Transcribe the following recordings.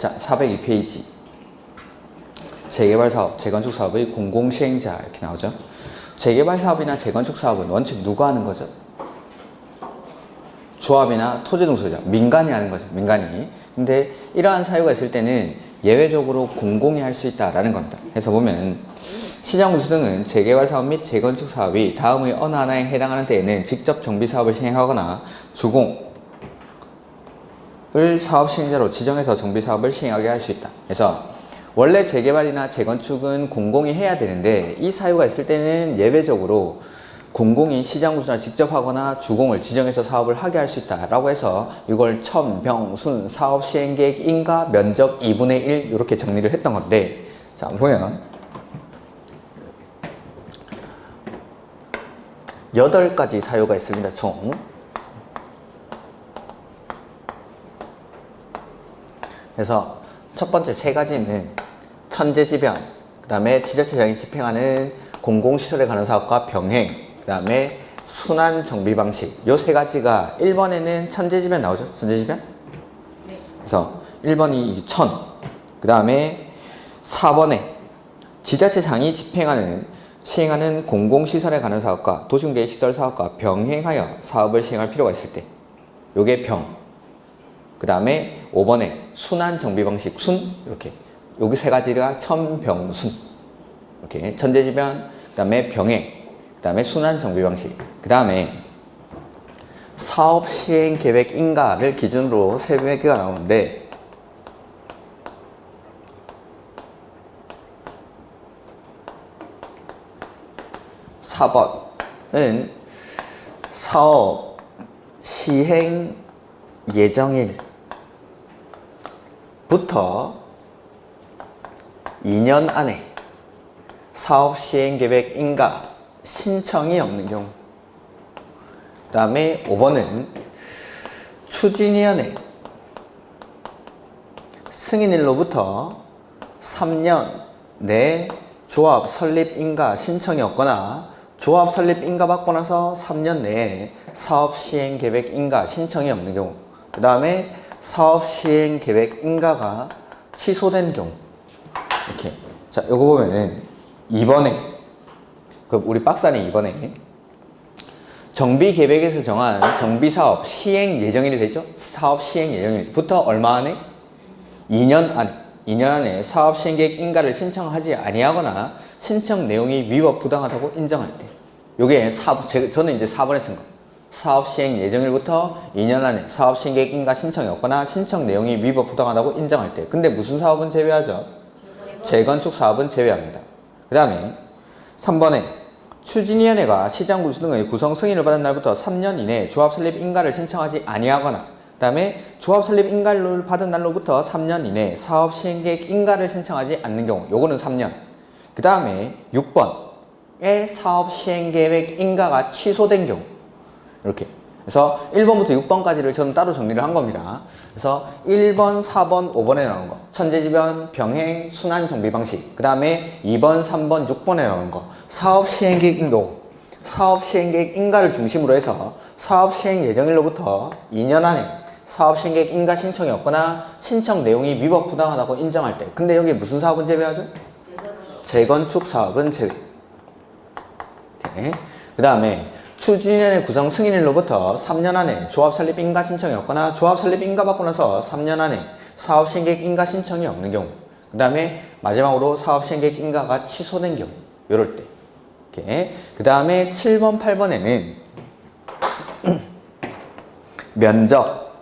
자, 402페이지. 재개발 사업, 재건축 사업의 공공시행자 이렇게 나오죠. 재개발 사업이나 재건축 사업은 원칙 누가 하는 거죠? 조합이나 토지 등 소유자, 민간이 하는 거죠. 민간이. 근데 이러한 사유가 있을 때는 예외적으로 공공이 할 수 있다라는 겁니다. 그래서 보면 시장군수 등은 재개발 사업 및 재건축 사업이 다음의 어느 하나에 해당하는 때에는 직접 정비 사업을 시행하거나 주공을 사업 시행자로 지정해서 정비 사업을 시행하게 할 수 있다. 그래서 원래 재개발이나 재건축은 공공이 해야 되는데 이 사유가 있을 때는 예외적으로 공공이 시장군수나 직접 하거나 주공을 지정해서 사업을 하게 할 수 있다라고 해서 이걸 천, 병, 순, 사업 시행계획, 인가, 면적 2분의 1 이렇게 정리를 했던 건데, 자 보면 8가지 사유가 있습니다. 총. 그래서 첫 번째 3가지는 천재지변, 그 다음에 지자체장이 집행하는 공공시설에 관한 사업과 병행, 그 다음에 순환 정비 방식. 요 3가지가 1번에는 천재지변 나오죠? 천재지변? 네. 그래서 1번이 천, 그 다음에 4번에 지자체장이 시행하는 공공시설에 관한 사업과 도시계획시설 사업과 병행하여 사업을 시행할 필요가 있을 때 요게 병, 그 다음에 5번에 순환 정비 방식 순, 이렇게 여기 3가지가 천병순, 이렇게 천재지변, 그 다음에 병행, 그 다음에 순환 정비 방식, 그 다음에 사업 시행 계획 인가를 기준으로 3개가 나오는데, (4번은) 사업 시행 예정일부터 2년 안에 사업 시행 계획 인가 신청이 없는 경우. 그 다음에 5번은 추진위원회 승인일로부터 3년 내 조합 설립 인가 신청이 없거나 조합 설립 인가 받고 나서 3년 내에 사업 시행 계획 인가 신청이 없는 경우. 그 다음에 사업 시행 계획 인가가 취소된 경우. 이렇게. 자, 요거 보면은 2번에, 우리 박스 안에 2번에 정비 계획에서 정한 정비 사업 시행 예정일이 되죠? 사업 시행 예정일부터 얼마 안에? 2년 안에. 2년 안에 사업 시행 계획 인가를 신청하지 아니하거나 신청 내용이 위법 부당하다고 인정할 때. 요게 저는 이제 4번에 쓴 거. 사업 시행 예정일부터 2년 안에 사업 시행 계획 인가 신청이 없거나 신청 내용이 위법 부당하다고 인정할 때. 근데 무슨 사업은 제외하죠? 재건축 사업은 제외합니다. 그 다음에 3번에 추진위원회가 시장군수 등의 구성 승인을 받은 날부터 3년 이내에 조합 설립 인가를 신청하지 아니하거나, 그 다음에 조합 설립 인가를 받은 날로부터 3년 이내에 사업 시행계획 인가를 신청하지 않는 경우. 요거는 3년. 그 다음에 6번에 사업 시행계획 인가가 취소된 경우. 이렇게. 그래서 1번부터 6번까지를 저는 따로 정리를 한 겁니다. 그래서 1번, 4번, 5번에 나오는 거. 천재지변, 병행, 순환 정비 방식. 그 다음에 2번, 3번, 6번에 나오는 거. 사업 시행계획 인도. 사업 시행계획 인가를 중심으로 해서 사업 시행 예정일로부터 2년 안에 사업 시행계획 인가 신청이 없거나 신청 내용이 위법 부당하다고 인정할 때. 근데 여기 무슨 사업은 제외하죠? 재건축 사업은 제외. 그 다음에 추진위원회 구성 승인일로부터 3년 안에 조합 설립 인가 신청이 없거나 조합 설립 인가 받고 나서 3년 안에 사업 시행계획 인가 신청이 없는 경우. 그 다음에 마지막으로 사업 시행계획 인가가 취소된 경우. 요럴 때. 이렇게. 그 다음에 7번, 8번에는 면적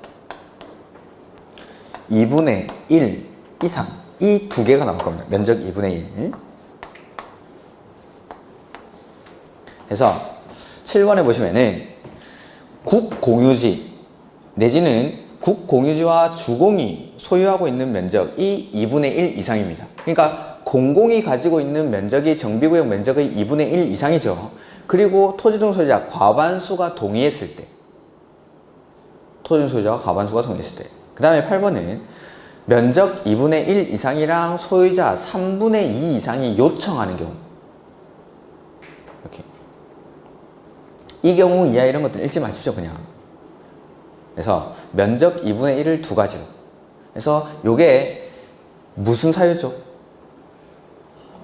2분의 1 이상, 이 2개가 나올 겁니다. 면적 2분의 1. 그래서 7번에 보시면은 국공유지 내지는 국공유지와 주공이 소유하고 있는 면적이 2분의 1 이상입니다. 그러니까 공공이 가지고 있는 면적이 정비구역 면적의 2분의 1 이상이죠. 그리고 토지 등 소유자 과반수가 동의했을 때. 토지 등 소유자가 과반수가 동의했을 때. 그 다음에 8번은 면적 2분의 1 이상이랑 소유자 3분의 2 이상이 요청하는 경우. 이렇게. 이 경우 이하 이런 것들 읽지 마십시오, 그냥. 그래서 면적 2분의 1을 2가지로. 그래서 요게 무슨 사유죠?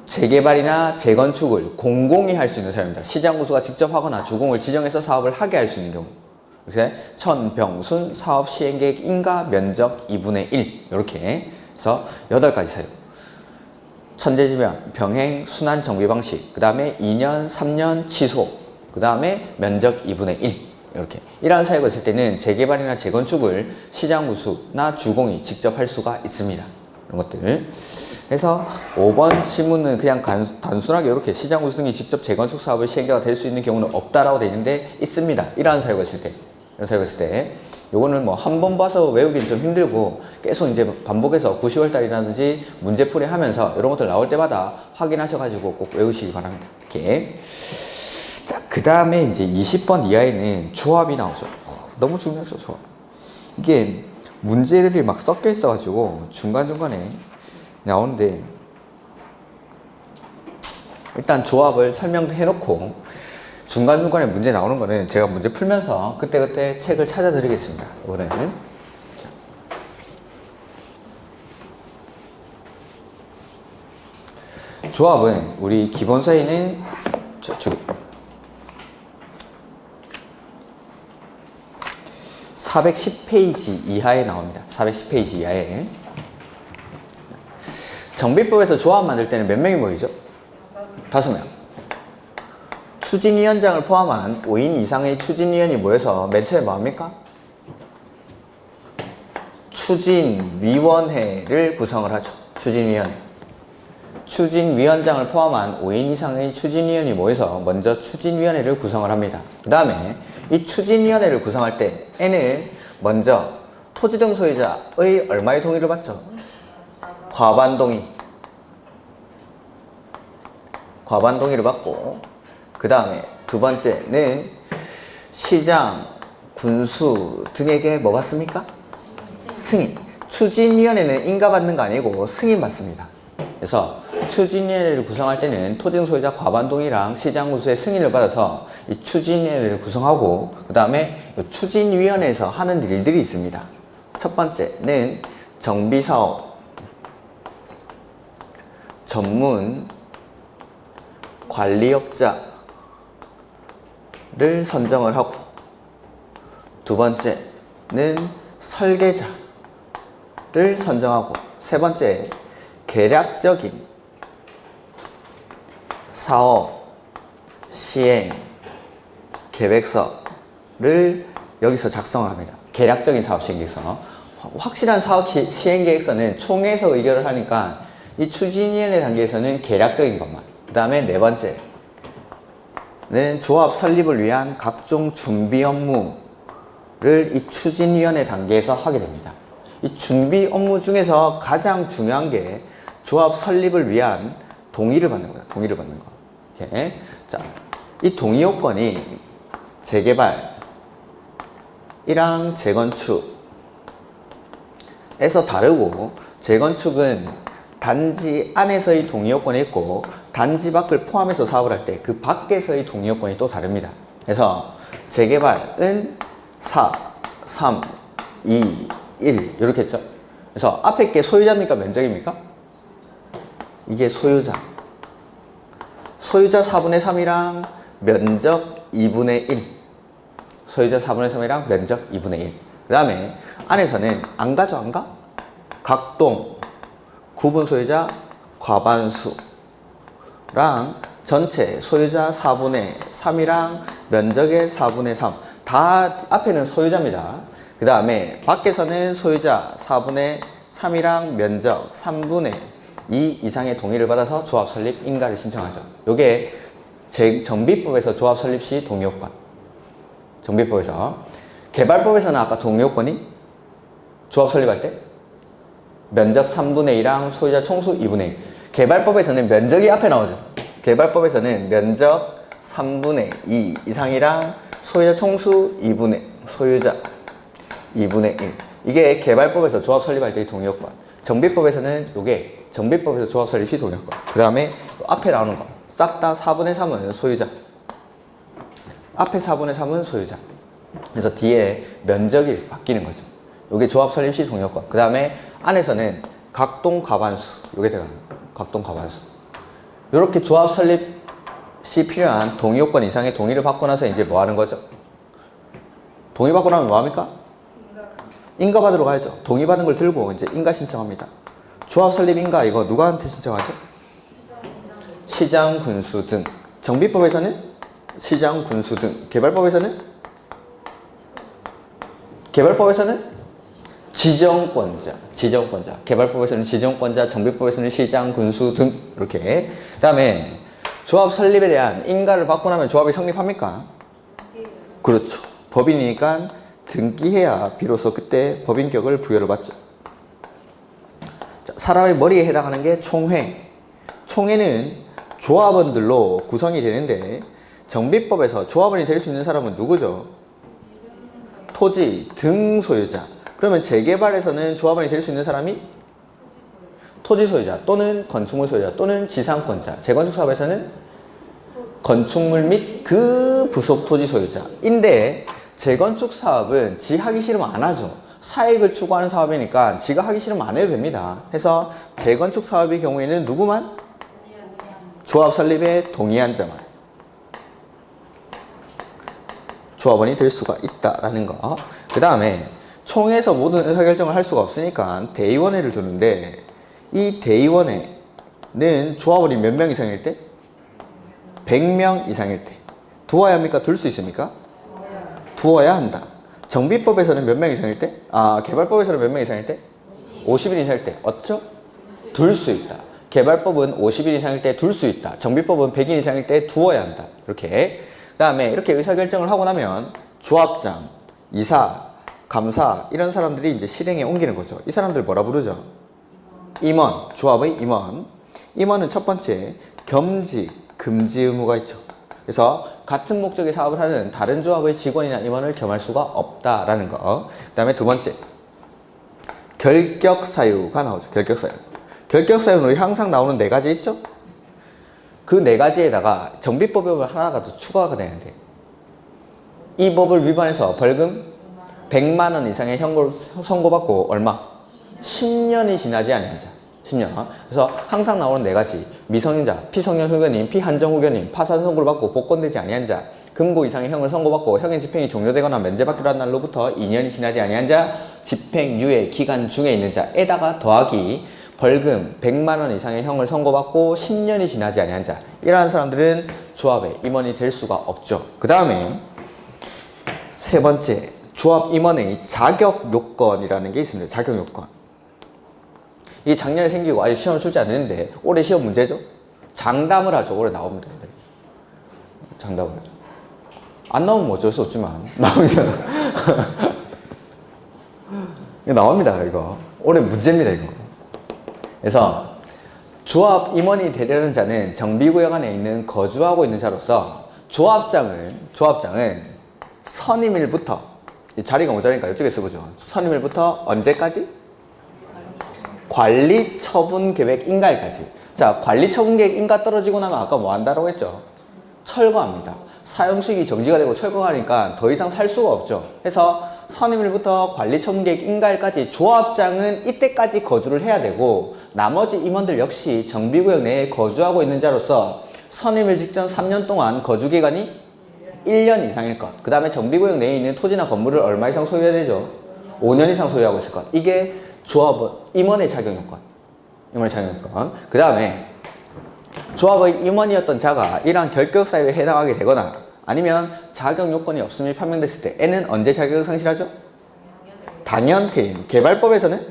재개발이나 재건축을 공공이 할 수 있는 사유입니다. 시장구수가 직접 하거나 주공을 지정해서 사업을 하게 할 수 있는 경우. 그래서 천병순 사업 시행계획 인가 면적 2분의 1 이렇게 해서 8가지 사유. 천재지변, 병행, 순환 정비 방식, 그 다음에 2년, 3년 취소, 그 다음에 면적 2분의 1 이렇게. 이러한 사유가 있을 때는 재개발이나 재건축을 시장구수나 주공이 직접 할 수가 있습니다. 이런 것들. 그래서 5번 질문은 그냥 단순하게 이렇게 시장구수 등이 직접 재건축 사업의 시행자가 될 수 있는 경우는 없다라고 되어 있는데 있습니다. 이러한 사유가 있을 때. 이런 사유가 있을 때. 요거는 뭐 한 번 봐서 외우기는 좀 힘들고 계속 이제 반복해서 9, 10월 달이라든지 문제풀이 하면서 이런 것들 나올 때마다 확인하셔가지고 꼭 외우시기 바랍니다. 이렇게. 자, 그 다음에 이제 20번 이하에는 조합이 나오죠. 너무 중요하죠, 조합. 이게 문제들이 막 섞여 있어가지고 중간중간에 나오는데 일단 조합을 설명해 놓고 중간중간에 문제 나오는 거는 제가 문제 풀면서 그때그때 책을 찾아 드리겠습니다. 이번에는 조합은 우리 기본서에는 410페이지 이하에 나옵니다. 410페이지 이하에. 정비법에서 조합 만들 때는 몇 명이 모이죠? 5명. 추진위원장을 포함한 5인 이상의 추진위원이 모여서 맨 처음에 뭐합니까? 추진위원회를 구성을 하죠. 추진위원회. 추진위원장을 포함한 5인 이상의 추진위원이 모여서 먼저 추진위원회를 구성을 합니다. 그 다음에 이 추진위원회를 구성할 때 N은 먼저 토지 등 소유자의 얼마의 동의를 받죠? 과반 동의를 받고, 그 다음에 두 번째는 시장, 군수 등에게 뭐 받습니까? 승인. 추진위원회는 인가받는 거 아니고 승인 받습니다. 그래서 추진위원회를 구성할 때는 토지 등 소유자 과반 동의랑 시장 군수의 승인을 받아서 이 추진위원회를 구성하고, 그 다음에 추진위원회에서 하는 일들이 있습니다. 첫 번째는 정비사업 전문 관리업자를 선정을 하고, 두 번째는 설계자를 선정하고, 세 번째 계략적인 사업 시행 계획서를 여기서 작성을 합니다. 계략적인 사업 시행 계획서. 확실한 사업 시행 계획서는 총회에서 의결을 하니까 이 추진위원회 단계에서는 계략적인 것만. 그 다음에 네 번째는 조합 설립을 위한 각종 준비 업무를 이 추진위원회 단계에서 하게 됩니다. 이 준비 업무 중에서 가장 중요한 게 조합 설립을 위한 동의를 받는 거예요. 동의를 받는 거. 이렇게. 자, 이 동의 요건이 재개발이랑 재건축에서 다르고, 재건축은 단지 안에서의 동의 요건이 있고 단지 밖을 포함해서 사업을 할 때 그 밖에서의 동의 요건이 또 다릅니다. 그래서 재개발은 4, 3, 2, 1 이렇게 했죠. 그래서 앞에 게 소유자입니까? 면적입니까? 이게 소유자. 소유자 4분의 3이랑 면적 2분의 1. 소유자 4분의 3이랑 면적 2분의 1. 그 다음에 안에서는 안 가죠? 안 가? 각동, 구분 소유자 과반수랑 전체 소유자 4분의 3이랑 면적의 4분의 3. 다 앞에는 소유자입니다. 그 다음에 밖에서는 소유자 4분의 3이랑 면적 3분의 2 이상의 동의를 받아서 조합 설립 인가를 신청하죠. 요게 정비법에서 조합 설립 시 동의 요건. 정비법에서. 개발법에서는 아까 동의 요건이 조합 설립할 때 면적 3분의 2랑 소유자 총수 2분의 1. 개발법에서는 면적이 앞에 나오죠. 개발법에서는 면적 3분의 2 이상이랑 소유자 총수 2분의 소유자 2분의 1. 이게 개발법에서 조합 설립할 때의 동의 요건. 정비법에서는 요게 정비법에서 조합 설립 시 동의 요건. 그 다음에 앞에 나오는 거 싹 다 4분의 3은 소유자. 앞에 4분의 3은 소유자. 그래서 뒤에 면적이 바뀌는 거죠. 요게 조합 설립 시 동의 요건. 그 다음에 안에서는 각동 과반수. 요게 들어가는 거예요. 각동 과반수. 요렇게 조합 설립 시 필요한 동의 요건 이상의 동의를 받고 나서 이제 뭐 하는 거죠? 동의 받고 나면 뭐 합니까? 인가 받으러 가야죠. 동의 받은 걸 들고 이제 인가 신청합니다. 조합 설립 인가 이거 누구한테 신청하죠? 시장, 군수 등. 정비법에서는 시장, 군수 등. 개발법에서는 지정권자. 개발법에서는 지정권자, 정비법에서는 시장, 군수 등. 이렇게. 그 다음에 조합 설립에 대한 인가를 받고 나면 조합이 성립합니까? 그렇죠. 법인이니까 등기해야 비로소 그때 법인격을 부여를 받죠. 자, 사람의 머리에 해당하는 게 총회. 총회는 조합원들로 구성이 되는데 정비법에서 조합원이 될 수 있는 사람은 누구죠? 토지 등 소유자. 그러면 재개발에서는 조합원이 될 수 있는 사람이 토지 소유자 또는 건축물 소유자 또는 지상권자. 재건축 사업에서는 건축물 및 그 부속 토지 소유자인데 재건축 사업은 지 하기 싫으면 안 하죠. 사익을 추구하는 사업이니까 지가 하기 싫으면 안 해도 됩니다. 해서 재건축 사업의 경우에는 누구만? 조합 설립에 동의한 자만 조합원이 될 수가 있다라는 거. 그 다음에 총회에서 모든 의사결정을 할 수가 없으니까 대의원회를 두는데 이 대의원회는 조합원이 몇 명 이상일 때? 100명 이상일 때. 두어야 합니까? 둘 수 있습니까? 두어야 한다. 정비법에서는 몇 명 이상일 때? 개발법에서는 몇 명 이상일 때? 50인 이상일 때. 어쩌? 둘 수 있다. 개발법은 50인 이상일 때 둘 수 있다. 정비법은 100인 이상일 때 두어야 한다. 이렇게. 그 다음에 이렇게 의사결정을 하고 나면 조합장, 이사, 감사 이런 사람들이 이제 실행에 옮기는 거죠. 이 사람들 뭐라 부르죠? 임원, 조합의 임원. 임원은 첫 번째 겸직, 금지 의무가 있죠. 그래서 같은 목적의 사업을 하는 다른 조합의 직원이나 임원을 겸할 수가 없다라는 거. 그 다음에 두 번째 결격사유가 나오죠. 결격사유는 항상 나오는 네 가지 있죠? 그 네 가지에다가 정비법에 하나가 더 추가가 되는데 이 법을 위반해서 벌금 100만 원 이상의 형벌을 선고받고 얼마? 10년이 지나지 않은 자. 10년. 그래서 항상 나오는 네 가지. 미성년자, 피성년 후견인, 피한정 후견인, 파산 선고를 받고 복권되지 아니한 자, 금고 이상의 형을 선고받고 형의 집행이 종료되거나 면제받기로 한 날로부터 2년이 지나지 아니한 자, 집행유예 기간 중에 있는 자에다가 더하기 벌금 100만 원 이상의 형을 선고받고 10년이 지나지 아니한 자. 이러한 사람들은 조합의 임원이 될 수가 없죠. 그 다음에 세 번째, 조합 임원의 자격 요건이라는 게 있습니다. 자격 요건. 이게 작년에 생기고 아직 시험 출제 안 됐는데 올해 시험 문제죠? 장담을 하죠. 올해 나옵니다. 장담을 하죠. 안 나오면 어쩔 수 없지만 나옵니다. 이거 나옵니다. 이거 올해 문제입니다. 이거. 그래서 조합 임원이 되려는 자는 정비구역 안에 있는 거주하고 있는 자로서 조합장은 선임일부터 자리가 모자라니까 이쪽에 써보죠. 선임일부터 언제까지? 관리처분계획 인가일까지. 자, 관리처분계획 인가 떨어지고 나면 아까 뭐 한다고 했죠? 철거합니다. 사용수익이 정지가 되고 철거하니까 더 이상 살 수가 없죠. 그래서 선임일부터 관리처분계획 인가일까지 조합장은 이때까지 거주를 해야 되고 나머지 임원들 역시 정비구역 내에 거주하고 있는 자로서 선임일 직전 3년 동안 거주기간이 1년 이상일 것. 그 다음에 정비구역 내에 있는 토지나 건물을 얼마 이상 소유해야 되죠? 5년 이상 소유하고 있을 것. 이게 조합원, 임원의 자격요건. 그 다음에 조합의 임원이었던 자가 이러한 결격사유에 해당하게 되거나 아니면 자격요건이 없음이 판명됐을 때 N은 언제 자격을 상실하죠? 당연퇴임. 개발법에서는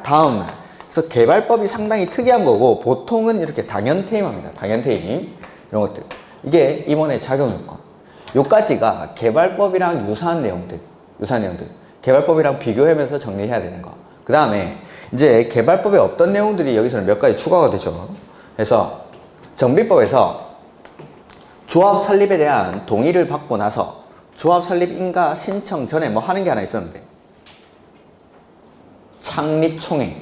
다음날. 그래서 개발법이 상당히 특이한 거고 보통은 이렇게 당연퇴임합니다. 당연퇴임. 이런 것들. 이게 임원의 자격요건. 요까지가 개발법이랑 유사한 내용들. 개발법이랑 비교하면서 정리해야 되는 거. 그 다음에 이제 개발법에 어떤 내용들이 여기서는 몇 가지 추가가 되죠. 그래서 정비법에서 조합 설립에 대한 동의를 받고 나서 조합 설립 인가 신청 전에 뭐 하는 게 하나 있었는데 창립총회.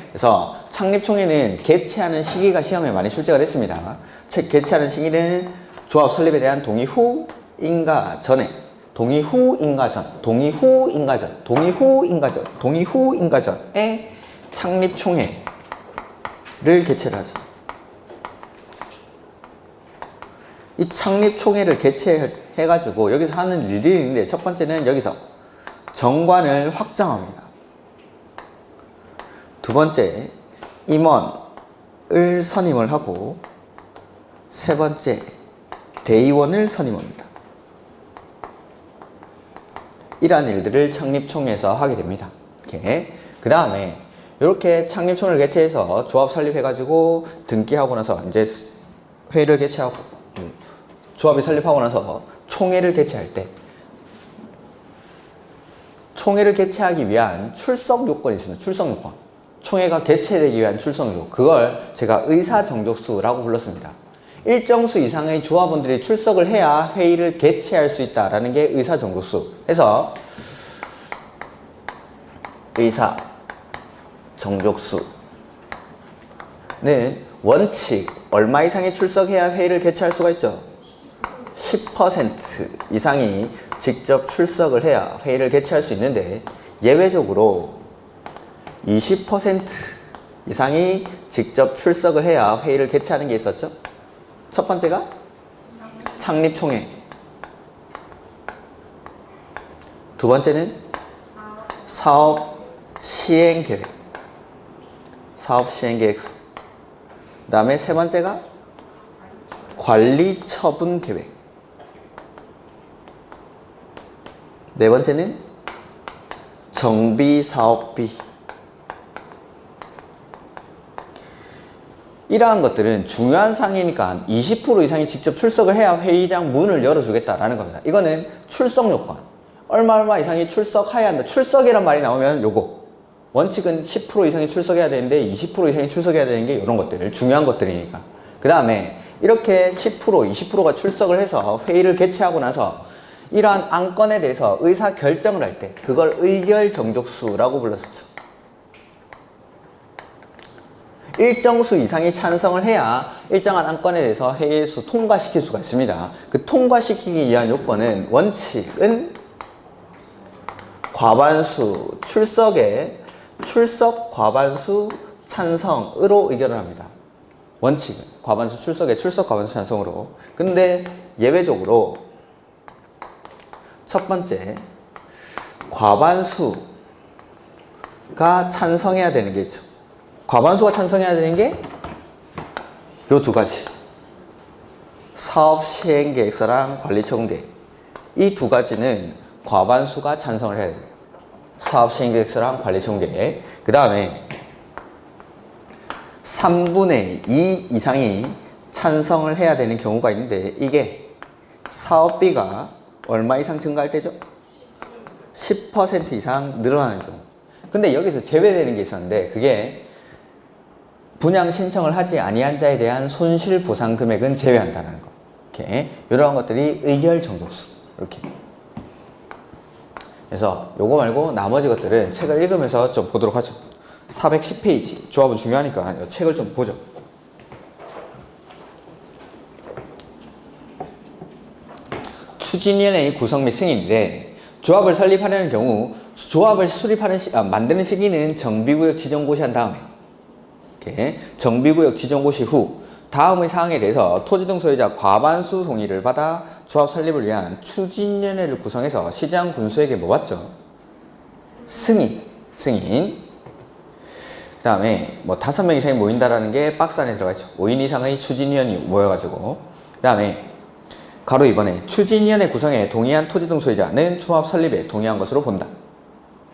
그래서 창립총회는 개최하는 시기가 시험에 많이 출제가 됐습니다. 개최하는 시기는 조합 설립에 대한 동의 후 인가 전에 동의 후 인가전에 창립총회를 개최를 하죠. 이 창립총회를 개최해가지고 여기서 하는 일들이 있는데, 첫 번째는 여기서 정관을 확정합니다. 두 번째, 임원을 선임을 하고, 세 번째, 대의원을 선임합니다. 이러한 일들을 창립총회에서 하게 됩니다. 이렇게. 그 다음에 이렇게 창립총회를 개최해서 조합 설립해가지고 등기하고 나서 이제 회의를 개최하고 조합이 설립하고 나서 총회를 개최할 때, 총회를 개최하기 위한 출석 요건이 있습니다. 출석 요건. 총회가 개최되기 위한 출석 요건. 그걸 제가 의사정족수라고 불렀습니다. 일정 수 이상의 조합원들이 출석을 해야 회의를 개최할 수 있다라는 게 의사정족수. 해서 의사정족수는 원칙 얼마 이상이 출석해야 회의를 개최할 수가 있죠? 10% 이상이 직접 출석을 해야 회의를 개최할 수 있는데, 예외적으로 20% 이상이 직접 출석을 해야 회의를 개최하는 게 있었죠? 첫 번째가 창립총회, 두 번째는 사업시행계획, 사업시행계획서, 그 다음에 세 번째가 관리처분계획, 네 번째는 정비사업비. 이러한 것들은 중요한 사항이니까 20% 이상이 직접 출석을 해야 회의장 문을 열어주겠다라는 겁니다. 이거는 출석 요건. 얼마 이상이 출석해야 한다. 출석이란 말이 나오면 요거. 원칙은 10% 이상이 출석해야 되는데 20% 이상이 출석해야 되는 게 이런 것들. 중요한 것들이니까. 그 다음에 이렇게 10%, 20%가 출석을 해서 회의를 개최하고 나서 이러한 안건에 대해서 의사 결정을 할 때 그걸 의결정족수라고 불렀었죠. 일정 수 이상이 찬성을 해야 일정한 안건에 대해서 회의에서 통과시킬 수가 있습니다. 그 통과시키기 위한 요건은, 원칙은 과반수, 출석 과반수 찬성으로 의결을 합니다. 원칙은 과반수 출석에 출석 과반수 찬성으로. 근데 예외적으로 첫 번째, 과반수가 찬성해야 되는 게 있죠. 과반수가 찬성해야 되는 게 요 두 가지. 사업시행계획서랑 관리처분계획. 이 두 가지는 과반수가 찬성을 해야 됩니다. 사업시행계획서랑 관리처분계획. 그 다음에 3분의 2 이상이 찬성을 해야 되는 경우가 있는데, 이게 사업비가 얼마 이상 증가할 때죠? 10% 이상 늘어나는 경우. 근데 여기서 제외되는 게 있었는데, 그게 분양 신청을 하지 아니한 자에 대한 손실 보상 금액은 제외한다는 거. 이렇게 이러한 것들이 의결 정족수. 이렇게. 그래서 요거 말고 나머지 것들은 책을 읽으면서 좀 보도록 하죠. 410페이지. 조합은 중요하니까 이 책을 좀 보죠. 추진위원회의 구성 및 승인인데, 조합을 설립하려는 경우 조합을 만드는 시기는 정비구역 지정 고시한 다음에, 이렇게 정비구역 지정 고시 후 다음의 사항에 대해서 토지 등 소유자 과반수 동의를 받아 조합 설립을 위한 추진위원회를 구성해서 시장 군수에게 뭐 받죠? 승인. 그 다음에 뭐 5명 이상이 모인다라는 게 박스 안에 들어가 있죠. 5인 이상의 추진위원이 모여가지고. 그 다음에 가로 2번에 추진위원회 구성에 동의한 토지 등 소유자는 조합 설립에 동의한 것으로 본다.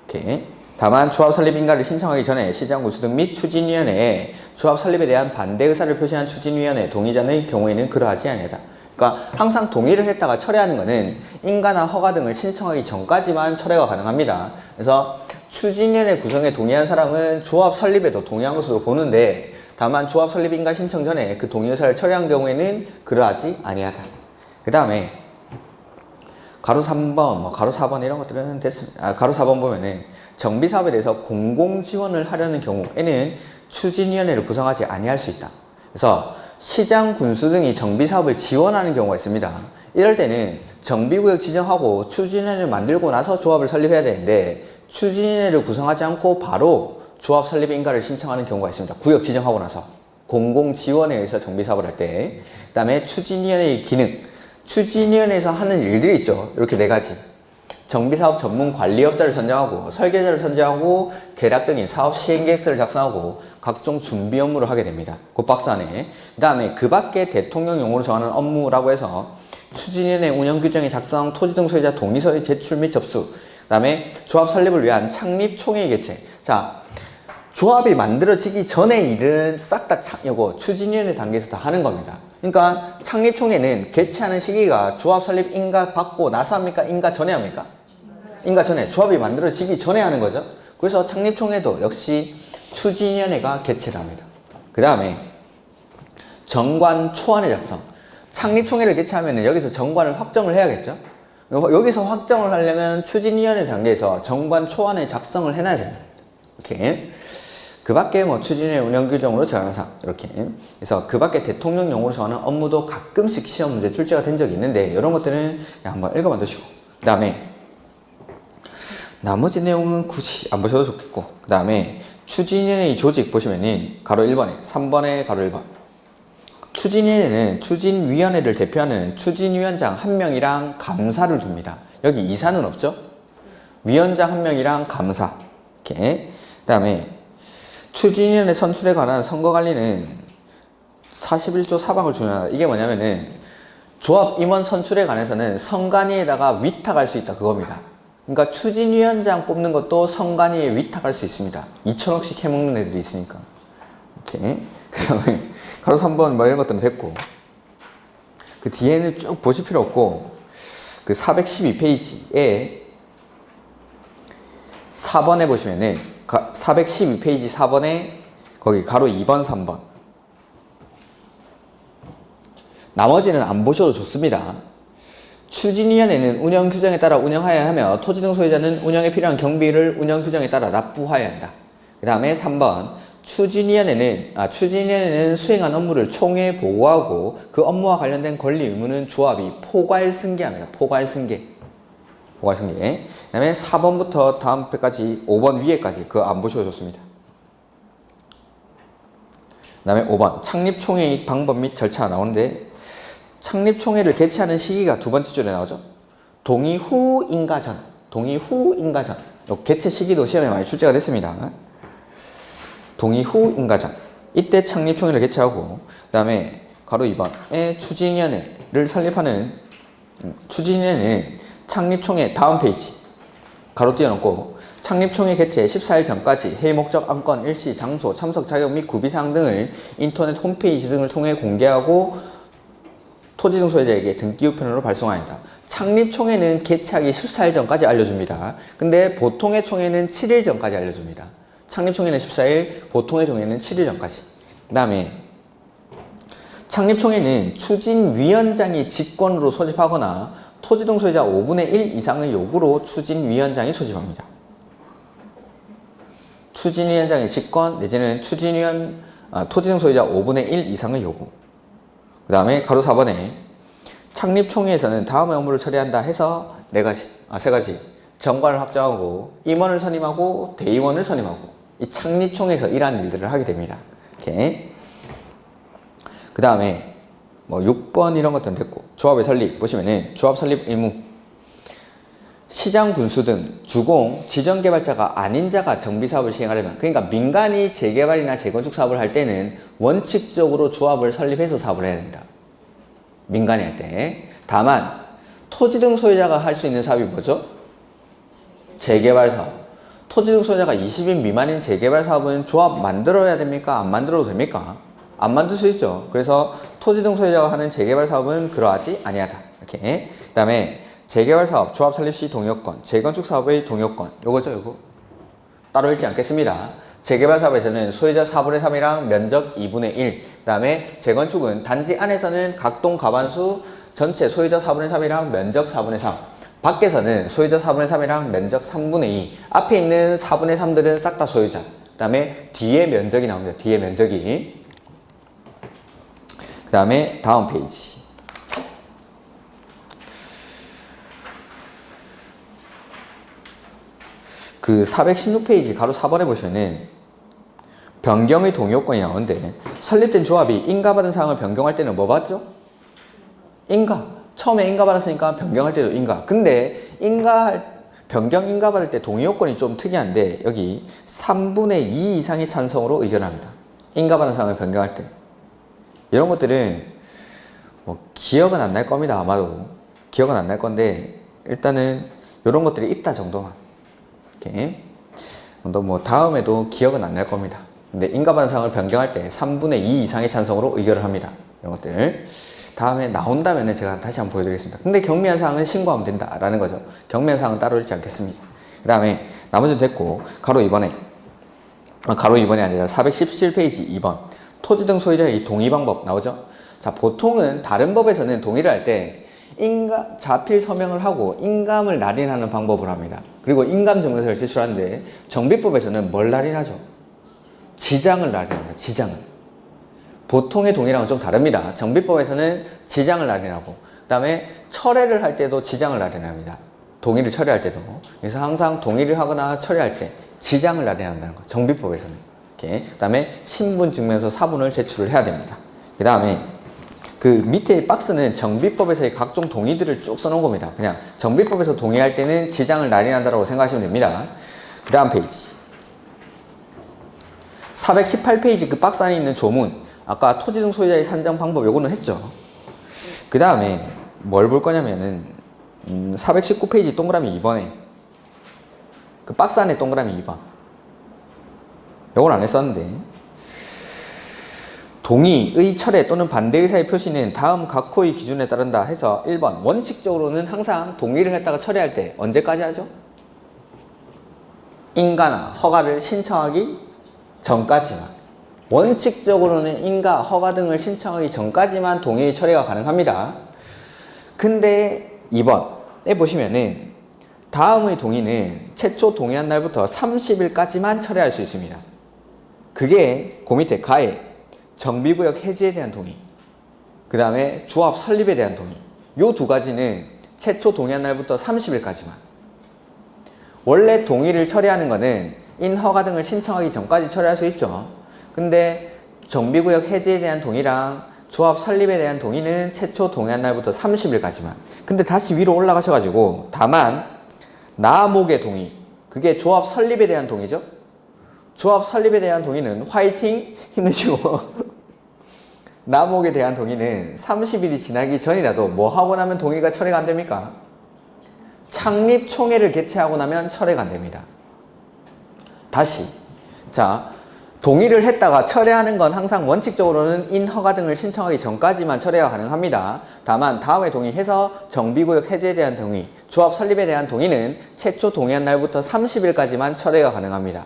이렇게. 다만 조합 설립 인가를 신청하기 전에 시장 군수 등 및 추진위원회에 조합 설립에 대한 반대 의사를 표시한 추진위원회 동의자의 경우에는 그러하지 아니하다. 그러니까 항상 동의를 했다가 철회하는 것은 인가나 허가 등을 신청하기 전까지만 철회가 가능합니다. 그래서 추진위원회 구성에 동의한 사람은 조합 설립에도 동의한 것으로 보는데, 다만 조합 설립 인가 신청 전에 그 동의 의사를 철회한 경우에는 그러하지 아니하다. 그 다음에 가로 3번, 가로 4번 이런 것들은 됐습니다. 가로 4번 보면은 정비사업에 대해서 공공지원을 하려는 경우에는 추진위원회를 구성하지 아니할 수 있다. 그래서 시장, 군수 등이 정비사업을 지원하는 경우가 있습니다. 이럴 때는 정비구역 지정하고 추진위원회를 만들고 나서 조합을 설립해야 되는데, 추진위원회를 구성하지 않고 바로 조합 설립 인가를 신청하는 경우가 있습니다. 구역 지정하고 나서 공공지원에 의해서 정비사업을 할 때. 그 다음에 추진위원회의 기능, 추진위원회에서 하는 일들이 있죠. 이렇게 4가지. 정비사업 전문 관리업자를 선정하고, 설계자를 선정하고, 개략적인 사업 시행계획서를 작성하고 각종 준비 업무를 하게 됩니다. 그 박스 안에. 그 다음에 그 밖에 대통령령으로 정하는 업무라고 해서 추진위원회 운영규정의 작성, 토지 등 소유자 동의서의 제출 및 접수, 그 다음에 조합 설립을 위한 창립총회 개최. 자, 조합이 만들어지기 전의 일은 싹 다 요거 추진위원회 단계에서 다 하는 겁니다. 그러니까 창립총회는 개최하는 시기가 조합 설립 인가 받고 나서 합니까? 인가 전에 합니까? 인가 전에. 조합이 만들어지기 전에 하는 거죠. 그래서 창립총회도 역시 추진위원회가 개최를 합니다. 그 다음에 정관 초안의 작성. 창립총회를 개최하면 여기서 정관을 확정을 해야겠죠. 여기서 확정을 하려면 추진위원회 단계에서 정관 초안의 작성을 해놔야 됩니다. 이렇게. 그 밖에 뭐 추진위원회 운영규정으로 정하는 사항, 이렇게. 그래서 그 밖에 대통령령으로 정하는 업무도 가끔씩 시험 문제 출제가 된 적이 있는데, 이런 것들은 그냥 한번 읽어만 두시고. 그 다음에 나머지 내용은 굳이 안 보셔도 좋겠고, 그 다음에 추진위원회의 조직 보시면은 가로 1번에 3번에 가로 1번. 추진위원회는 추진위원회를 대표하는 추진위원장 1명이랑 감사를 둡니다. 여기 이사는 없죠? 위원장 1명이랑 감사. 이렇게. 그 다음에 추진위원회 선출에 관한 선거관리는 41조 4방을 준용한다. 이게 뭐냐면은 조합 임원 선출에 관해서는 선관위에다가 위탁할 수 있다, 그겁니다. 그러니까 추진위원장 뽑는 것도 선관위에 위탁할 수 있습니다. 2천억씩 해먹는 애들이 있으니까. 이렇게. 그 다음에 가로 3번 뭐 이런 것들은 됐고, 그 뒤에는 쭉 보실 필요 없고, 그 412페이지에 4번에 보시면은 412페이지 4번에 거기 가로 2번 3번, 나머지는 안 보셔도 좋습니다. 추진위원회는 운영 규정에 따라 운영하여야 하며 토지 등 소유자는 운영에 필요한 경비를 운영 규정에 따라 납부하여야 한다. 그 다음에 3번 추진위원회는 수행한 업무를 총회에 보고하고 그 업무와 관련된 권리 의무는 조합이 포괄승계합니다. 포괄승계. 그 다음에 4번부터 다음 페까지 5번 위에까지 그거 안 보셔도 좋습니다. 그 다음에 5번 창립총회의 방법 및 절차가 나오는데, 창립총회를 개최하는 시기가 두 번째 줄에 나오죠. 동의 후인가 전. 동의 후인가 전. 개최 시기도 시험에 많이 출제가 됐습니다. 동의 후인가 전. 이때 창립총회를 개최하고, 그 다음에 가로 2번에 추진위원회를 설립하는, 추진위원회는 창립총회 다음 페이지 가로 띄워놓고, 창립총회 개최 14일 전까지 회의 목적, 안건, 일시, 장소, 참석 자격 및 구비사항 등을 인터넷 홈페이지 등을 통해 공개하고 토지 등 소유자에게 등기 우편으로 발송한다. 창립총회는 개최하기 14일 전까지 알려줍니다. 근데 보통의 총회는 7일 전까지 알려줍니다. 창립총회는 14일, 보통의 총회는 7일 전까지. 그 다음에 창립총회는 추진위원장이 직권으로 소집하거나 토지 등 소유자 5분의 1 이상의 요구로 추진위원장이 소집합니다. 추진위원장의 직권 내지는 토지 등 소유자 5분의 1 이상의 요구. 그 다음에 가로 4번에 창립총회에서는 다음의 업무를 처리한다 해서 3가지. 정관을 확정하고, 임원을 선임하고, 대의원을 선임하고, 이 창립총회에서 이러한 일들을 하게 됩니다. 이렇게. 그 다음에 뭐 6번 이런 것들은 됐고, 조합의 설립 보시면은 조합 설립 의무. 시장 군수 등 주공, 지정개발자가 아닌 자가 정비사업을 시행하려면, 그러니까 민간이 재개발이나 재건축 사업을 할 때는 원칙적으로 조합을 설립해서 사업을 해야 됩니다. 민간이 할 때. 다만 토지 등 소유자가 할 수 있는 사업이 뭐죠? 재개발 사업. 토지 등 소유자가 20인 미만인 재개발 사업은 조합 만들어야 됩니까? 안 만들어도 됩니까? 안 만들 수 있죠. 그래서 토지 등 소유자가 하는 재개발 사업은 그러하지 아니하다. 이렇게. 그 다음에 재개발 사업, 조합 설립 시 동의요건, 재건축 사업의 동의요건. 요거죠, 요거. 따로 읽지 않겠습니다. 재개발 사업에서는 소유자 4분의 3이랑 면적 2분의 1. 그 다음에 재건축은 단지 안에서는 각동 가반수 전체 소유자 4분의 3이랑 면적 4분의 3. 밖에서는 소유자 4분의 3이랑 면적 3분의 2. 앞에 있는 4분의 3들은 싹 다 소유자. 그 다음에 뒤에 면적이 나옵니다. 뒤에 면적이. 그 다음에 다음 페이지. 그 416페이지 가로 4번에 보시면은 변경의 동의 요건이 나오는데 설립된 조합이 인가받은 사항을 변경할 때는 뭐 받죠? 인가. 처음에 인가받았으니까 변경할 때도 인가. 근데 변경 인가받을 때 동의 요건이 좀 특이한데 여기 3분의 2 이상의 찬성으로 의결합니다. 인가받은 사항을 변경할 때. 이런 것들은 뭐 기억은 안 날 겁니다. 아마도. 기억은 안 날 건데 일단은 이런 것들이 있다 정도만. 이렇게. 뭐 다음에도 기억은 안 날 겁니다. 근데 인가받은 사항을 변경할 때 3분의 2 이상의 찬성으로 의결을 합니다. 이런 것들. 다음에 나온다면 제가 다시 한번 보여드리겠습니다. 근데 경미한 사항은 신고하면 된다라는 거죠. 경미한 사항은 따로 읽지 않겠습니다. 그 다음에 나머지는 됐고 가로 2번에 아니라 417페이지 2번 토지 등 소유자의 동의 방법 나오죠. 자, 보통은 다른 법에서는 동의를 할 때 자필 서명을 하고 인감을 날인하는 방법을 합니다. 그리고 인감증명서를 제출하는데 정비법에서는 뭘 날인하죠? 지장을 날인합니다. 지장을. 보통의 동의랑은 좀 다릅니다. 정비법에서는 지장을 날인하고 그 다음에 철회를 할 때도 지장을 날인합니다. 동의를 철회할 때도. 그래서 항상 동의를 하거나 철회할 때 지장을 날인한다는 거. 정비법에서는. 이렇게. 그 다음에 신분증명서 사본을 제출을 해야 됩니다. 그 다음에 그 밑에 박스는 정비법에서의 각종 동의들을 쭉 써놓은 겁니다. 그냥 정비법에서 동의할 때는 지장을 날인한다고 생각하시면 됩니다. 그 다음 페이지 418페이지 그 박스 안에 있는 조문 아까 토지 등 소유자의 산정 방법 요거는 했죠. 그 다음에 뭘 볼 거냐면은 419페이지 동그라미 2번에 그 박스 안에 동그라미 2번 요건 안 했었는데 동의의 철회 또는 반대 의사의 표시는 다음 각 호의 기준에 따른다 해서 1번 원칙적으로는 항상 동의를 했다가 철회할 때 언제까지 하죠? 인가나 허가를 신청하기 전까지만. 원칙적으로는 인가, 허가 등을 신청하기 전까지만 동의 처리가 가능합니다. 근데 2번에 보시면은 다음의 동의는 최초 동의한 날부터 30일까지만 철회할 수 있습니다. 그게 그 밑에 가해, 정비구역 해지에 대한 동의, 그 다음에 조합 설립에 대한 동의. 요 두 가지는 최초 동의한 날부터 30일까지만. 원래 동의를 처리하는 거는 인허가 등을 신청하기 전까지 처리할 수 있죠. 근데 정비구역 해지에 대한 동의랑 조합 설립에 대한 동의는 최초 동의한 날부터 30일까지만. 근데 다시 위로 올라가셔가지고 다만 나목의 동의, 그게 조합 설립에 대한 동의죠. 조합 설립에 대한 동의는 화이팅 힘내시고 나목에 대한 동의는 30일이 지나기 전이라도 뭐 하고 나면 동의가 철회가 안 됩니까? 창립 총회를 개최하고 나면 철회가 안 됩니다. 다시 자, 동의를 했다가 철회하는 건 항상 원칙적으로는 인허가 등을 신청하기 전까지만 철회가 가능합니다. 다만 다음에 동의해서 정비구역 해제에 대한 동의, 조합 설립에 대한 동의는 최초 동의한 날부터 30일까지만 철회가 가능합니다.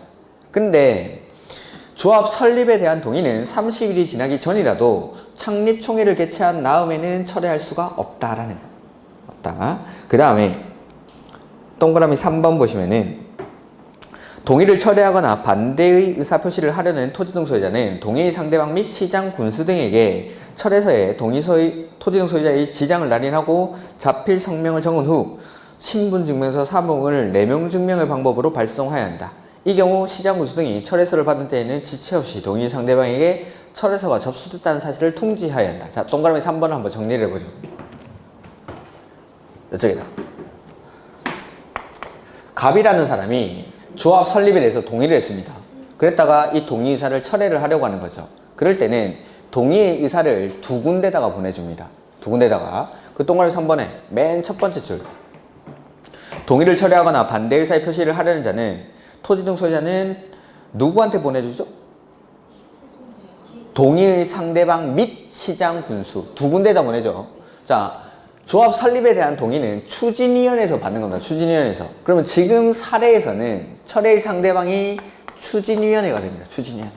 근데 조합 설립에 대한 동의는 30일이 지나기 전이라도 창립 총회를 개최한 다음에는 철회할 수가 없다라는 거. 없다. 그 다음에 동그라미 3번 보시면은 동의를 철회하거나 반대의 의사표시를 하려는 토지 등 소유자는 동의의 상대방 및 시장 군수 등에게 철회서에 토지 등 소유자의 지장을 날인하고 자필 성명을 적은 후 신분증명서 사본을 내명 증명의 방법으로 발송하여야 한다. 이 경우 시장 군수 등이 철회서를 받은 때에는 지체 없이 동의 상대방에게 철회서가 접수됐다는 사실을 통지하여야 한다. 자, 동그라미 3번을 한번 정리를 해보죠. 이쪽이다. 갑이라는 사람이 조합 설립에 대해서 동의를 했습니다. 그랬다가 이 동의 의사를 철회를 하려고 하는 거죠. 그럴 때는 동의의 의사를 두 군데다가 보내줍니다. 두 군데다가. 그 동그라미 3번에 맨 첫 번째 줄. 동의를 철회하거나 반대 의사의 표시를 하려는 자는 토지 등 소유자는 누구한테 보내주죠? 동의의 상대방 및 시장 군수. 두 군데다 보내죠. 자, 조합 설립에 대한 동의는 추진위원회에서 받는 겁니다. 추진위원회에서. 그러면 지금 사례에서는 철회의 상대방이 추진위원회가 됩니다. 추진위원회.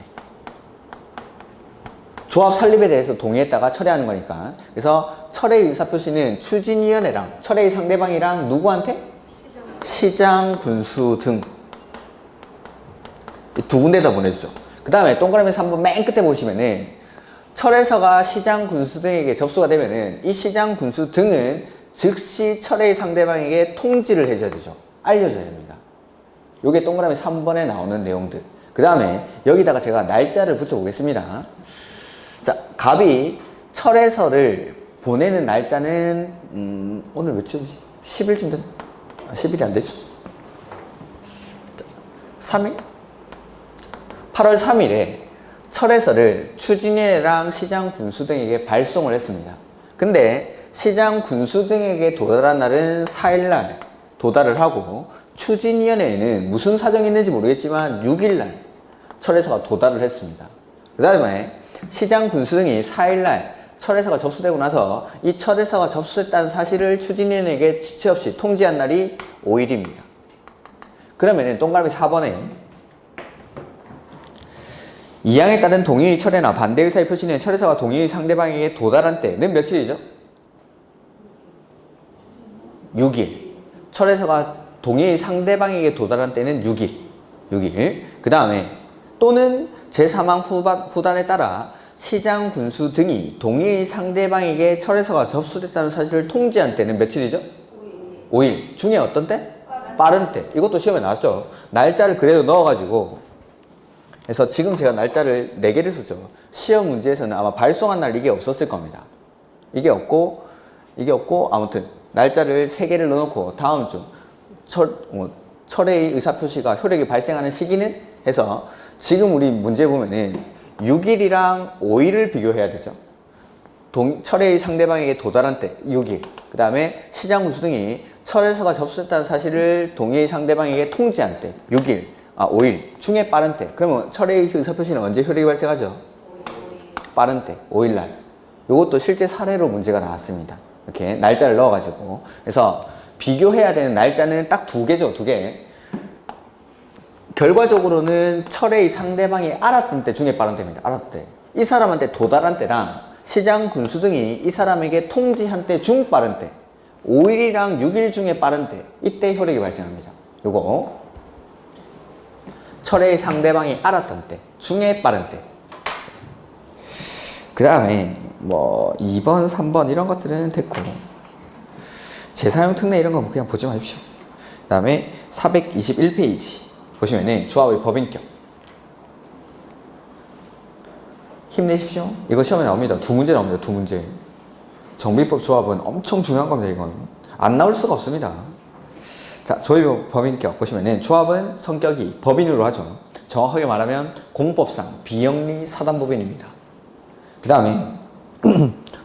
조합 설립에 대해서 동의했다가 철회하는 거니까. 그래서 철회의 의사표시는 추진위원회랑 철회의 상대방이랑 누구한테? 시장, 군수 등. 두 군데다 보내주죠. 그 다음에 동그라미 3번 맨 끝에 보시면은 철회서가 시장 군수 등에게 접수가 되면은 이 시장 군수 등은 즉시 철회의 상대방에게 통지를 해줘야 되죠. 알려줘야 됩니다. 요게 동그라미 3번에 나오는 내용들. 그 다음에 여기다가 제가 날짜를 붙여보겠습니다. 자, 갑이 철에서를 보내는 날짜는 오늘 며칠이지? 10일쯤 됐나? 10일이 안 되죠? 3일? 8월 3일에 철에서를 추진위랑 시장 군수 등에게 발송을 했습니다. 근데 시장 군수 등에게 도달한 날은 4일날 도달을 하고 추진위원회에는 무슨 사정이 있는지 모르겠지만 6일날 철에서가 도달을 했습니다. 그 다음에 시장 군수 등이 4일날 철에서가 접수되고 나서 이 철에서가 접수됐다는 사실을 추진위원회에게 지체 없이 통지한 날이 5일입니다. 그러면은 동그라미 4번에 이항에 따른 동의의 철회나 반대 의사의 표시는 철에서가 동의의 상대방에게 도달한 때는 며칠이죠? 6일. 철에서가 동의의 상대방에게 도달한 때는 6일. 그 다음에 또는 제3항 후단에 따라 시장 군수 등이 동의의 상대방에게 철에서가 접수됐다는 사실을 통지한 때는 며칠이죠? 5일. 중에 어떤 때? 빠른 때. 이것도 시험에 나왔죠. 날짜를 그대로 넣어가지고 그래서 지금 제가 날짜를 4개를 쓰죠. 시험 문제에서는 아마 발송한 날 이게 없었을 겁니다. 이게 없고 아무튼 날짜를 3개를 넣어놓고 다음 주 철회의 의사표시가 효력이 발생하는 시기는 해서 지금 우리 문제 보면은 6일이랑 5일을 비교해야 되죠. 철회의 상대방에게 도달한 때 6일. 그 다음에 시장 군수 등이 철에서가 접수했다는 사실을 동의의 상대방에게 통지한 때 6일. 5일. 중에 빠른 때. 그러면 철회의 의사표시는 언제 효력이 발생하죠? 빠른 때. 5일날. 이것도 실제 사례로 문제가 나왔습니다. 이렇게 날짜를 넣어가지고. 그래서 비교해야 되는 날짜는 딱 2개죠. 2개. 결과적으로는 철회의 상대방이 알았던 때 중에 빠른 때입니다. 알았던 때. 이 사람한테 도달한 때랑 시장 군수 등이 이 사람에게 통지한 때 중 빠른 때. 5일이랑 6일 중에 빠른 때. 이때 효력이 발생합니다. 요거. 철회의 상대방이 알았던 때, 중에 빠른 때. 그 다음에 뭐 2번, 3번 이런 것들은 됐고 재사용 특례 이런 거 그냥 보지 마십시오. 그 다음에 421페이지 보시면은 조합의 법인격. 힘내십시오. 이거 시험에 나옵니다. 2문제 나옵니다. 2문제. 정비법 조합은 엄청 중요한 겁니다. 이건 안 나올 수가 없습니다. 자, 조합의 법인격 보시면은 조합은 성격이 법인으로 하죠. 정확하게 말하면 공법상 비영리 사단법인입니다. 그 다음에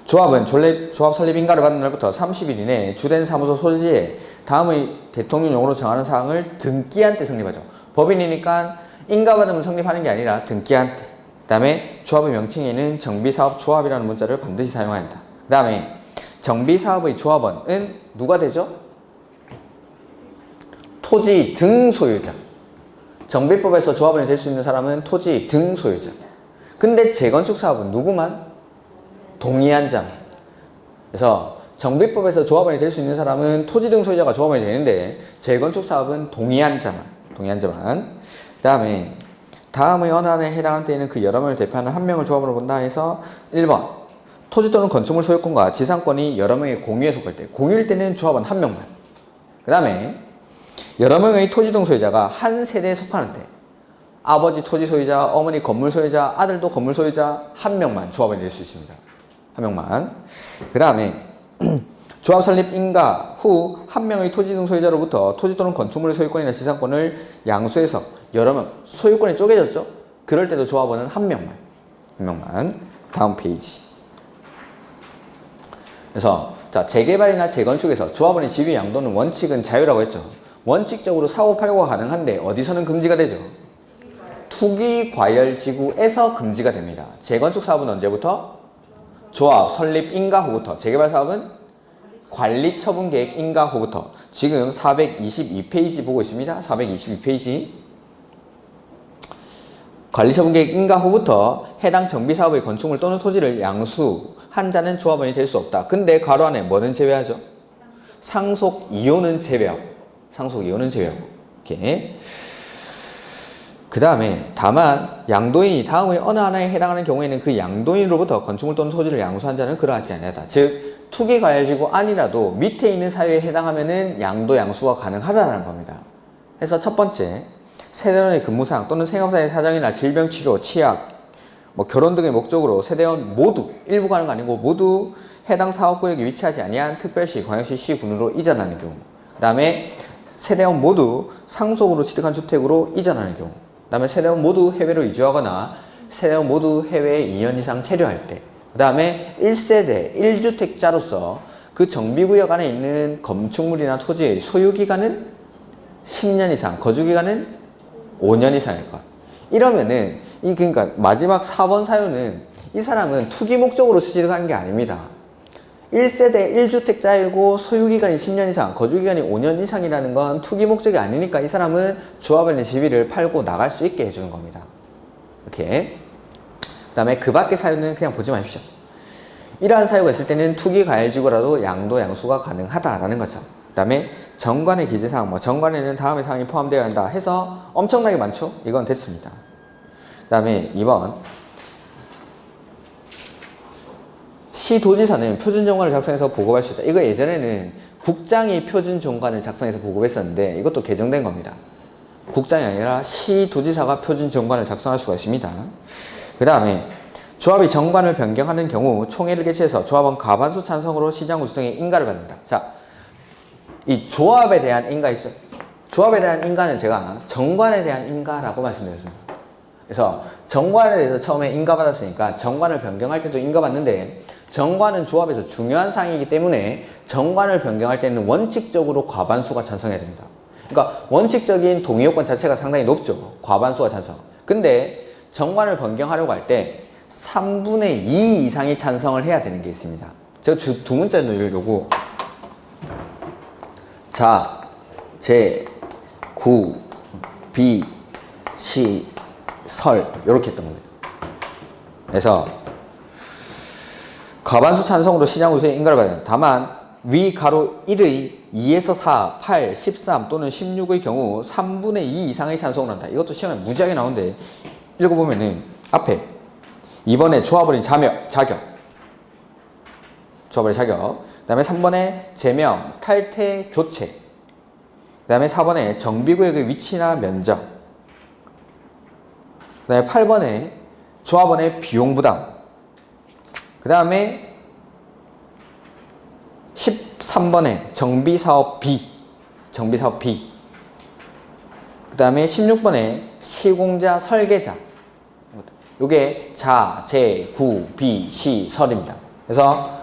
조합은 조합 설립 인가를 받는 날부터 30일 이내에 주된 사무소 소지에 다음의 대통령령으로 정하는 사항을 등기한 때 성립하죠. 법인이니까 인가받으면 성립하는 게 아니라 등기한 때. 그 다음에 조합의 명칭에는 정비사업 조합이라는 문자를 반드시 사용해야 한다. 그 다음에 정비사업의 조합원은 누가 되죠? 토지 등 소유자. 정비법에서 조합원이 될 수 있는 사람은 토지 등 소유자. 근데 재건축 사업은 누구만? 동의한 자만. 그래서 정비법에서 조합원이 될 수 있는 사람은 토지 등 소유자가 조합원이 되는데 재건축 사업은 동의한 자만. 그 다음에 다음의 어느 하나에 해당하는 때에는 그 여러 명을 대표하는 한 명을 조합으로 본다 해서 1번 토지 또는 건축물 소유권과 지상권이 여러 명의 공유에 속할 때, 공유일 때는 조합원 한 명만. 그 다음에 여러 명의 토지 등 소유자가 한 세대에 속하는 때, 아버지 토지 소유자, 어머니 건물 소유자, 아들도 건물 소유자 한 명만 조합원이 될 수 있습니다. 한 명만. 그 다음에 조합 설립 인가 후 한 명의 토지 등 소유자로부터 토지 또는 건축물의 소유권이나 지상권을 양수해서 여러 명, 소유권이 쪼개졌죠? 그럴 때도 조합원은 한 명만. 다음 페이지. 그래서 자, 재개발이나 재건축에서 조합원의 지위 양도는 원칙은 자유라고 했죠. 원칙적으로 사고 팔고가 가능한데 어디서는 금지가 되죠? 투기과열지구에서 금지가 됩니다. 재건축 사업은 언제부터? 조합 설립 인가 후부터. 재개발 사업은 관리처분계획 인가 후부터. 지금 422페이지 보고 있습니다. 422페이지. 관리처분계획 인가 후부터 해당 정비사업의 건축물 또는 토지를 양수한 자는 조합원이 될 수 없다. 근데 괄호 안에 뭐는 제외하죠? 상속 이혼은 제외하고. 이렇게. 그 다음에 다만 양도인이 다음의 어느 하나에 해당하는 경우에는 그 양도인으로부터 건축물 또는 토지를 양수한 자는 그러하지 아니하다. 즉 투기과열지구 아니라도 밑에 있는 사유에 해당하면은 양도 양수가 가능하다는 겁니다. 그래서 첫 번째 세대원의 근무사항 또는 생업사의 사정이나 질병치료, 치약, 뭐 결혼 등의 목적으로 세대원 모두, 일부가 하는 거 아니고 모두 해당 사업구역에 위치하지 아니한 특별시, 광역시, 시군으로 이전하는 경우. 그 다음에 세대원 모두 상속으로 취득한 주택으로 이전하는 경우. 그 다음에 세대원 모두 해외로 이주하거나 세대원 모두 해외에 2년 이상 체류할 때. 그 다음에 1세대 1주택자로서 그 정비구역 안에 있는 건축물이나 토지의 소유기간은 10년 이상, 거주기간은 5년 이상일 것. 이러면은 그러니까 마지막 4번 사유는 이 사람은 투기 목적으로 취득하는 게 아닙니다. 1세대 1주택자이고 소유기간이 10년 이상, 거주기간이 5년 이상이라는 건 투기 목적이 아니니까 이 사람은 조합에 있는 지위를 팔고 나갈 수 있게 해주는 겁니다. 이렇게. 그 다음에 그 밖의 사유는 그냥 보지 마십시오. 이러한 사유가 있을 때는 투기 가열지구라도 양도 양수가 가능하다라는 거죠. 그 다음에 정관의 기재사항, 뭐 정관에는 다음의 사항이 포함되어야 한다 해서 엄청나게 많죠? 이건 됐습니다. 그 다음에 2번. 시도지사는 표준정관을 작성해서 보급할 수 있다. 이거 예전에는 국장이 표준정관을 작성해서 보급했었는데 이것도 개정된 겁니다. 국장이 아니라 시도지사가 표준정관을 작성할 수가 있습니다. 그 다음에 조합이 정관을 변경하는 경우 총회를 개최해서 조합은 과반수 찬성으로 시장구수 등의 인가를 받는다. 자, 이 조합에 대한 인가 있죠? 조합에 대한 인가는 제가 정관에 대한 인가라고 말씀드렸습니다. 그래서 정관에 대해서 처음에 인가받았으니까 정관을 변경할 때도 인가받는데 정관은 조합에서 중요한 사항이기 때문에 정관을 변경할 때는 원칙적으로 과반수가 찬성해야 됩니다. 그러니까 원칙적인 동의요건 자체가 상당히 높죠. 과반수가 찬성. 근데 정관을 변경하려고 할 때 3분의 2 이상이 찬성을 해야 되는 게 있습니다. 제가 두 문자는 요거 자, 제, 구, 비, 시, 설 이렇게 했던 겁니다. 그래서 과반수 찬성으로 시장구수의 인가를 받는 다만 위 가로 1의 2에서 4, 8, 13 또는 16의 경우 3분의 2 이상의 찬성을 한다. 이것도 시험에 무지하게 나오는데 읽어보면은 앞에 2번에 조합원의 자격 조합원의 자격 그 다음에 3번에 제명, 탈퇴, 교체 그 다음에 4번에 정비구역의 위치나 면적 그 다음에 8번에 조합원의 비용부담 그 다음에 13번에 정비사업비 그 다음에 16번에 시공자, 설계자 요게 자, 제, 구, 비, 시, 설입니다. 그래서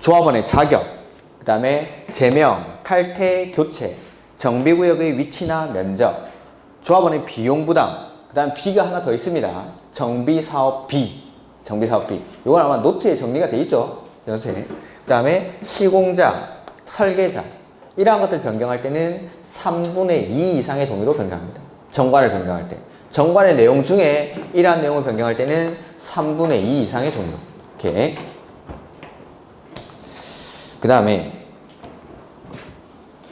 조합원의 자격, 그 다음에 제명, 탈퇴, 교체, 정비구역의 위치나 면적, 조합원의 비용부담, 그 다음 비가 하나 더 있습니다. 정비사업비. 이건 아마 노트에 정리가 돼 있죠. 그 다음에 시공자, 설계자 이러한 것들 변경할 때는 3분의 2 이상의 동의로 변경합니다. 정관을 변경할 때. 정관의 내용 중에 이러한 내용을 변경할 때는 3분의 2 이상의 동의로. 이렇게. 그 다음에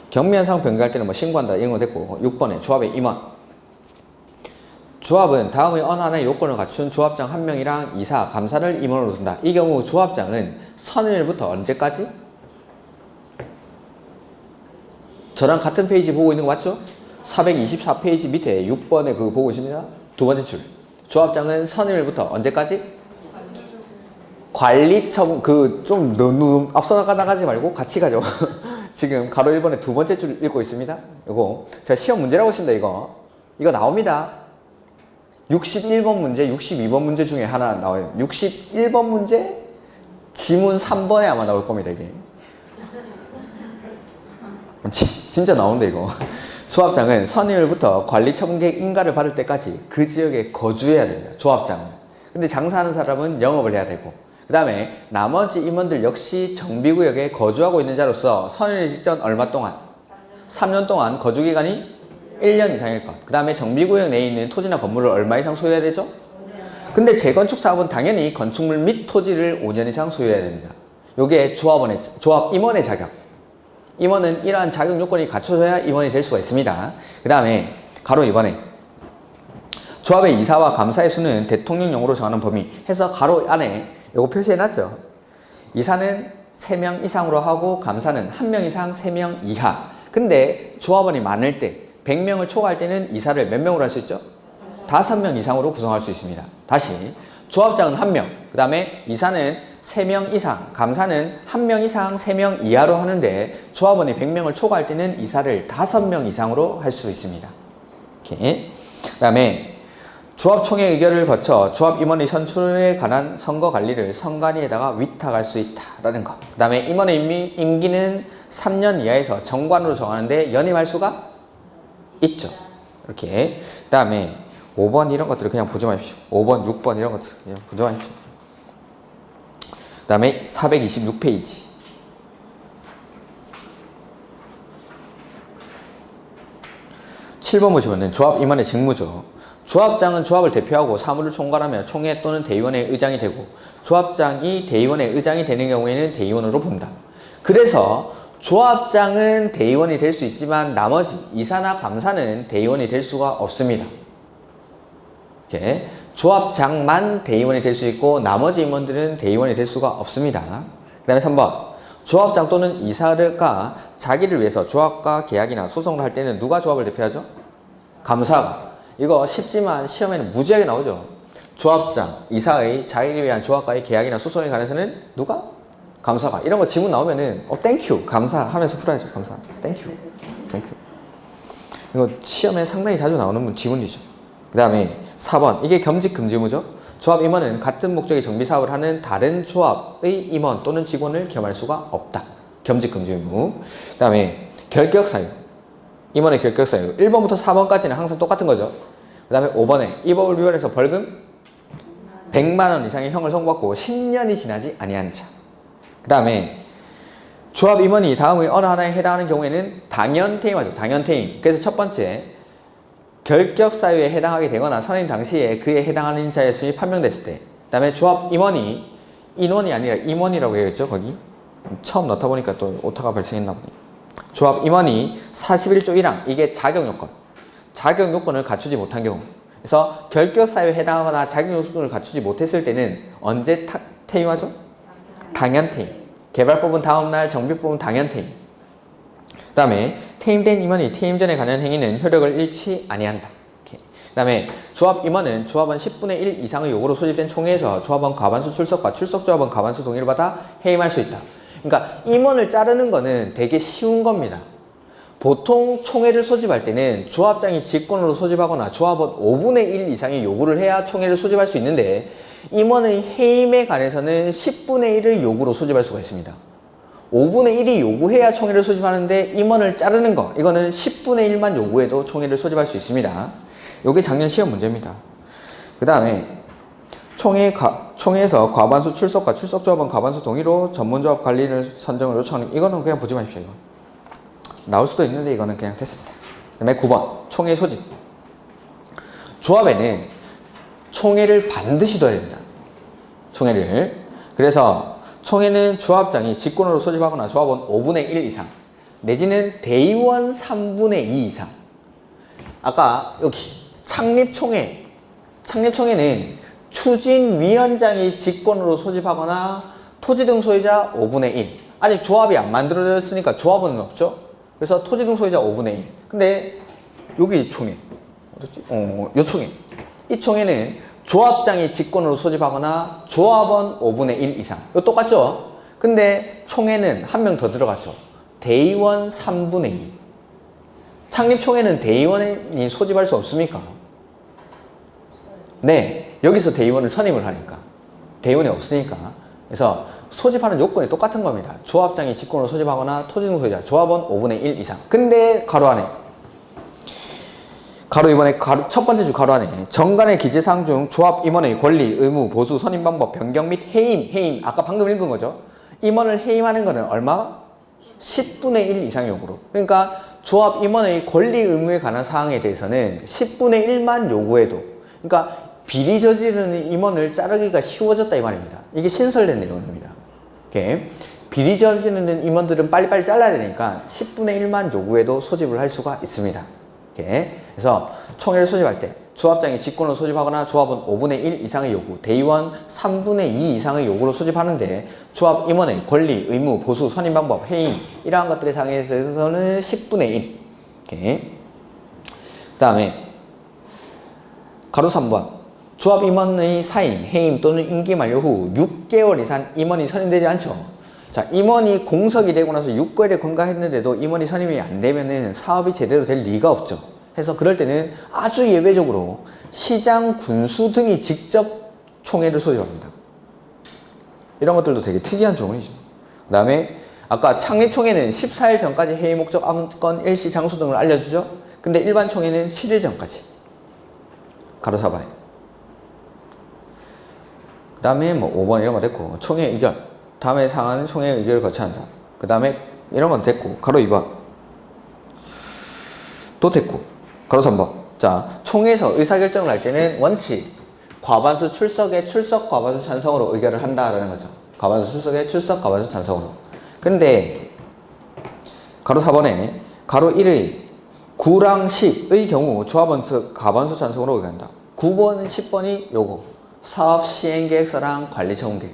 경미현상 변경할 때는 뭐 신고한다 이런 거 됐고 6번에 조합의 임원. 조합은 다음의 어느 하나의 요건을 갖춘 조합장 1명이랑 이사, 감사를 임원으로 둔다. 이 경우 조합장은 선일부터 언제까지? 저랑 같은 페이지 보고 있는 거 맞죠? 424페이지 밑에 6번에 그거 보고 있습니다. 두 번째 줄. 조합장은 선일부터 언제까지? 관리 처분, 좀 너무 앞서 나가지 말고 같이 가죠. 지금 가로 1번에 두 번째 줄 읽고 있습니다. 이거 제가 시험 문제라고 했습니다. 이거 나옵니다. 61번 문제, 62번 문제 중에 하나 나와요. 61번 문제 지문 3번에 아마 나올 겁니다. 이게 진짜 나오는데 이거. 조합장은 선임일부터 관리처분계획 인가를 받을 때까지 그 지역에 거주해야 됩니다. 조합장은. 근데 장사하는 사람은 영업을 해야 되고 그 다음에 나머지 임원들 역시 정비구역에 거주하고 있는 자로서 선임일 직전 얼마 동안? 3년 동안 거주기간이 1년 이상일 것. 그 다음에 정비구역 내에 있는 토지나 건물을 얼마 이상 소유해야 되죠? 근데 재건축 사업은 당연히 건축물 및 토지를 5년 이상 소유해야 됩니다. 요게 조합 임원의 자격. 임원은 이러한 자격 요건이 갖춰져야 임원이 될 수가 있습니다. 그 다음에 가로 2번에 조합의 이사와 감사의 수는 대통령령으로 정하는 범위 해서 가로 안에 요거 표시해놨죠. 이사는 3명 이상으로 하고 감사는 1명 이상 3명 이하. 근데 조합원이 많을 때 100명을 초과할 때는 이사를 몇 명으로 할 수 있죠? 5명 이상으로 구성할 수 있습니다. 다시 조합장은 1명, 그 다음에 이사는 3명 이상, 감사는 1명 이상, 3명 이하로 하는데 조합원이 100명을 초과할 때는 이사를 5명 이상으로 할 수 있습니다. 이렇게. 그 다음에 조합총회 의결을 거쳐 조합 임원의 선출에 관한 선거 관리를 선관위에다가 위탁할 수 있다라는 것. 그 다음에 임원의 임기는 3년 이하에서 정관으로 정하는데 연임할 수가 있죠. 이렇게. 그 다음에 5번 이런 것들을 그냥 보지 마십시오. 5번, 6번 이런 것들 그냥 보지 마십시오. 그 다음에 426페이지. (7번) 보시면은 조합 임원의 직무죠. 조합장은 조합을 대표하고 사무를 총괄하며 총회 또는 대의원의 의장이 되고 조합장이 대의원의 의장이 되는 경우에는 대의원으로 본다. 그래서 조합장은 대의원이 될 수 있지만 나머지 이사나 감사는 대의원이 될 수가 없습니다. 이렇게 조합장만 대의원이 될 수 있고 나머지 임원들은 대의원이 될 수가 없습니다. 그 다음에 3번 조합장 또는 이사가 자기를 위해서 조합과 계약이나 소송을 할 때는 누가 조합을 대표하죠? 감사가. 이거 쉽지만 시험에는 무지하게 나오죠. 조합장, 이사의 자기를 위한 조합과의 계약이나 소송에 관해서는 누가? 감사가. 이런 거 지문 나오면은 땡큐 감사 하면서 풀어야죠. 감사 땡큐 땡큐. 이거 시험에 상당히 자주 나오는 지문이죠. 그 다음에 4번 이게 겸직금지무죠. 조합 임원은 같은 목적의 정비사업을 하는 다른 조합의 임원 또는 직원을 겸할 수가 없다. 겸직금지 의무. 그 다음에 결격사유. 임원의 결격사유. 1번부터 4번까지는 항상 똑같은 거죠. 그 다음에 5번에 이 법을 위반해서 벌금 100만원 이상의 형을 선고받고 10년이 지나지 아니한 자. 그 다음에 조합 임원이 다음의 어느 하나에 해당하는 경우에는 당연퇴임하죠. 당연퇴임. 그래서 첫 번째 결격사유에 해당하게 되거나 선임 당시에 그에 해당하는 자였음이 판명됐을 때. 그 다음에 조합 임원이 인원이 아니라 임원이라고 해야겠죠. 거기 처음 넣다 보니까 또 오타가 발생했나 보네. 조합 임원이 41조 1항 이게 자격요건. 자격요건을 갖추지 못한 경우. 그래서 결격사유에 해당하거나 자격요건을 갖추지 못했을 때는 언제 퇴임하죠? 당연퇴임. 개발법은 다음날, 정비법은 당연퇴임. 그 다음에 퇴임된 임원이 퇴임 전에 관련 행위는 효력을 잃지 아니한다. 그 다음에 조합 임원은 조합원 10분의 1 이상의 요구로 소집된 총회에서 조합원 과반수 출석과 출석조합원 과반수 동의를 받아 해임할 수 있다. 그러니까 임원을 자르는 거는 되게 쉬운 겁니다. 보통 총회를 소집할 때는 조합장이 직권으로 소집하거나 조합원 5분의 1 이상의 요구를 해야 총회를 소집할 수 있는데 임원의 해임에 관해서는 10분의 1을 요구로 소집할 수가 있습니다. 5분의 1이 요구해야 총회를 소집하는데 임원을 자르는 거 이거는 10분의 1만 요구해도 총회를 소집할 수 있습니다. 이게 작년 시험 문제입니다. 그 다음에 총회에서 과반수 출석과 출석조합원 과반수 동의로 전문조합 관리를 선정을 요청하는 이거는 그냥 보지 마십시오. 이거. 나올 수도 있는데 이거는 그냥 됐습니다. 그 다음에 9번 총회 소집. 조합에는 총회를 반드시 둬야 됩니다. 총회를. 그래서 총회는 조합장이 직권으로 소집하거나 조합원 5분의 1 이상 내지는 대의원 3분의 2 이상. 아까 여기 창립총회는 추진위원장이 직권으로 소집하거나 토지 등 소유자 5분의 1. 아직 조합이 안 만들어졌으니까 조합원은 없죠. 그래서 토지 등 소유자 5분의 1. 근데 여기 총회. 어딨지? 요 총회. 이 총회는 조합장이 직권으로 소집하거나 조합원 5분의 1 이상. 이거 똑같죠? 근데 총회는 한 명 더 들어갔죠. 대의원 3분의 2. 창립총회는 대의원이 소집할 수 없습니까? 네. 여기서 대의원을 선임을 하니까. 대의원이 없으니까. 그래서 소집하는 요건이 똑같은 겁니다. 조합장이 직권으로 소집하거나 토지 등 소유자 조합원 5분의 1 이상. 근데 가로 안에 이번에 첫 번째 주 가로 안에 정관의 기재사항 중 조합 임원의 권리, 의무, 보수, 선임 방법, 변경 및 해임 아까 방금 읽은 거죠. 임원을 해임하는 거는 얼마? 10분의 1 이상의 요구로. 그러니까 조합 임원의 권리, 의무에 관한 사항에 대해서는 10분의 1만 요구해도 그러니까 비리 저지르는 임원을 자르기가 쉬워졌다 이 말입니다. 이게 신설된 내용입니다. 이렇게 비리 저지르는 임원들은 빨리빨리 잘라야 되니까 10분의 1만 요구해도 소집을 할 수가 있습니다. 이렇게. 그래서 총회를 소집할 때 조합장이 직권으로 소집하거나 조합원 5분의 1 이상의 요구, 대의원 3분의 2 이상의 요구로 소집하는데 조합 임원의 권리, 의무, 보수, 선임 방법, 해임 이러한 것들의 상에서는 10분의 1. 이렇게. 그 다음에 가로 3번 조합 임원의 사임, 해임 또는 임기 만료 후 6개월 이상 임원이 선임되지 않죠. 자, 임원이 공석이 되고 나서 6개월에 건강했는데도 임원이 선임이 안 되면은 사업이 제대로 될 리가 없죠. 그래서 그럴 때는 아주 예외적으로 시장, 군수 등이 직접 총회를 소집합니다. 이런 것들도 되게 특이한 조문이죠. 그 다음에 아까 창립총회는 14일 전까지 회의 목적, 안건, 일시, 장소 등을 알려주죠. 근데 일반 총회는 7일 전까지. 가로 4번에. 그 다음에 뭐 5번 이런 거 됐고, 총회 의결. 다음에 상하는 총회 의결을 거쳐야 한다. 그 다음에 이런 건 됐고, 가로 2번. 또 됐고, 가로 3번. 자, 총회에서 의사결정을 할 때는 원칙, 과반수 출석에 출석 과반수 찬성으로 의결을 한다라는 거죠. 과반수 출석에 출석 과반수 찬성으로. 근데 가로 4번에 가로 1의 9랑 10의 경우 조합원 측 과반수 찬성으로 의결한다. 9번, 10번이 요거 사업 시행계획서랑 관리처분계획.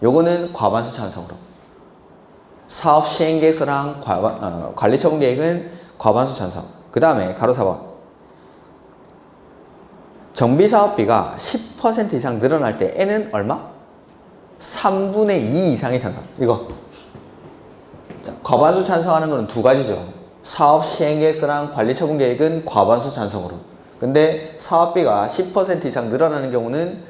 요거는 과반수 찬성으로. 사업 시행계획서랑 관리처분계획은 과반수 찬성. 그 다음에 가로 4번 정비사업비가 10% 이상 늘어날 때 N은 얼마? 3분의 2 이상의 찬성. 이거 자, 과반수 찬성하는 거는 두 가지죠. 사업 시행계획서랑 관리처분계획은 과반수 찬성으로. 근데 사업비가 10% 이상 늘어나는 경우는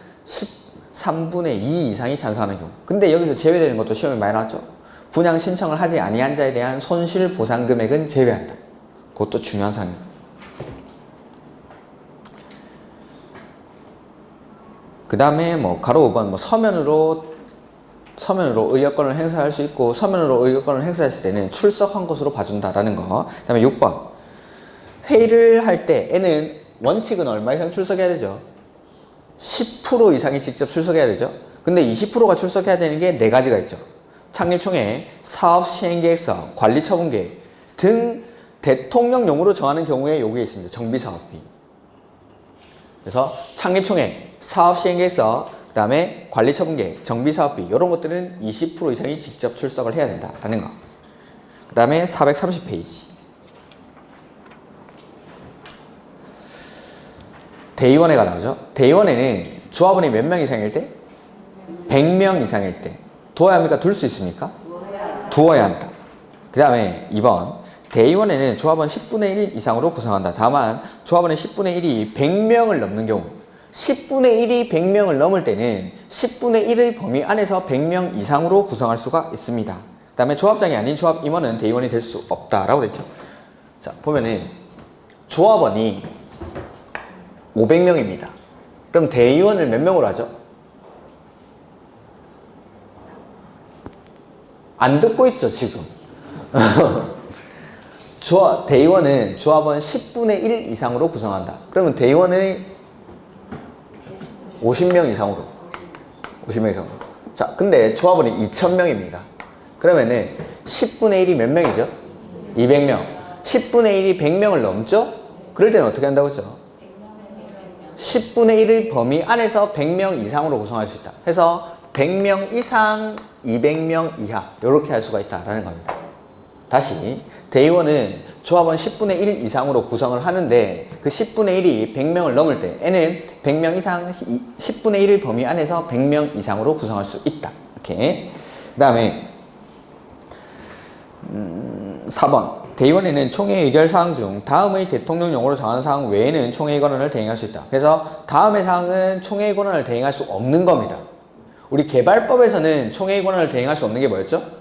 3분의 2 이상이 찬성하는 경우. 근데 여기서 제외되는 것도 시험에 많이 나왔죠. 분양 신청을 하지 아니한 자에 대한 손실 보상 금액은 제외한다. 그것도 중요한 사항입니다. 그 다음에 뭐 가로 5번 뭐 서면으로 의결권을 행사할 수 있고, 서면으로 의결권을 행사했을 때는 출석한 것으로 봐준다라는 거. 그 다음에 6번 회의를 할 때 N은 원칙은 얼마 이상 출석해야 되죠? 10% 이상이 직접 출석해야 되죠. 근데 20%가 출석해야 되는 게 네 가지가 있죠. 창립총회, 사업시행계획서, 관리처분계획 등 대통령령으로 정하는 경우에 여기에 있습니다. 정비사업비. 그래서 창립총회, 사업시행계획서, 그 다음에 관리처분계획, 정비사업비 이런 것들은 20% 이상이 직접 출석을 해야 된다라는 거. 그 다음에 430페이지. 대의원회가 나오죠. 대의원회는 조합원이 몇 명 이상일 때? 100명 이상일 때. 두어야 합니까? 둘 수 있습니까? 두어야 한다. 그 다음에 2번. 대의원회는 조합원 10분의 1 이상으로 구성한다. 다만 조합원의 10분의 1이 100명을 넘는 경우, 10분의 1이 100명을 넘을 때는 10분의 1의 범위 안에서 100명 이상으로 구성할 수가 있습니다. 그 다음에 조합장이 아닌 조합 임원은 대의원이 될 수 없다라고 되어 있죠. 자, 보면은 조합원이 500명입니다. 그럼 대의원을 몇 명으로 하죠? 안 듣고 있죠, 지금. 대의원은 조합원 10분의 1 이상으로 구성한다. 그러면 대의원의 50명 이상으로. 50명 이상으로. 자, 근데 조합원이 2000명입니다. 그러면은 10분의 1이 몇 명이죠? 200명. 10분의 1이 100명을 넘죠? 그럴 때는 어떻게 한다고 했죠? 10분의 1의 범위 안에서 100명 이상으로 구성할 수 있다. 해서 100명 이상, 200명 이하 이렇게 할 수가 있다라는 겁니다. 다시 대의원은 조합원 10분의 1 이상으로 구성을 하는데 그 10분의 1이 100명을 넘을 때 N은 100명 이상 10분의 1의 범위 안에서 100명 이상으로 구성할 수 있다. 이렇게. 그 다음에 4번 대의원회는 총회 의결 사항 중 다음의 대통령령으로 정하는 사항 외에는 총회의 권한을 대행할 수 있다. 그래서 다음의 사항은 총회의 권한을 대행할 수 없는 겁니다. 우리 개발법에서는 총회의 권한을 대행할 수 없는 게 뭐였죠?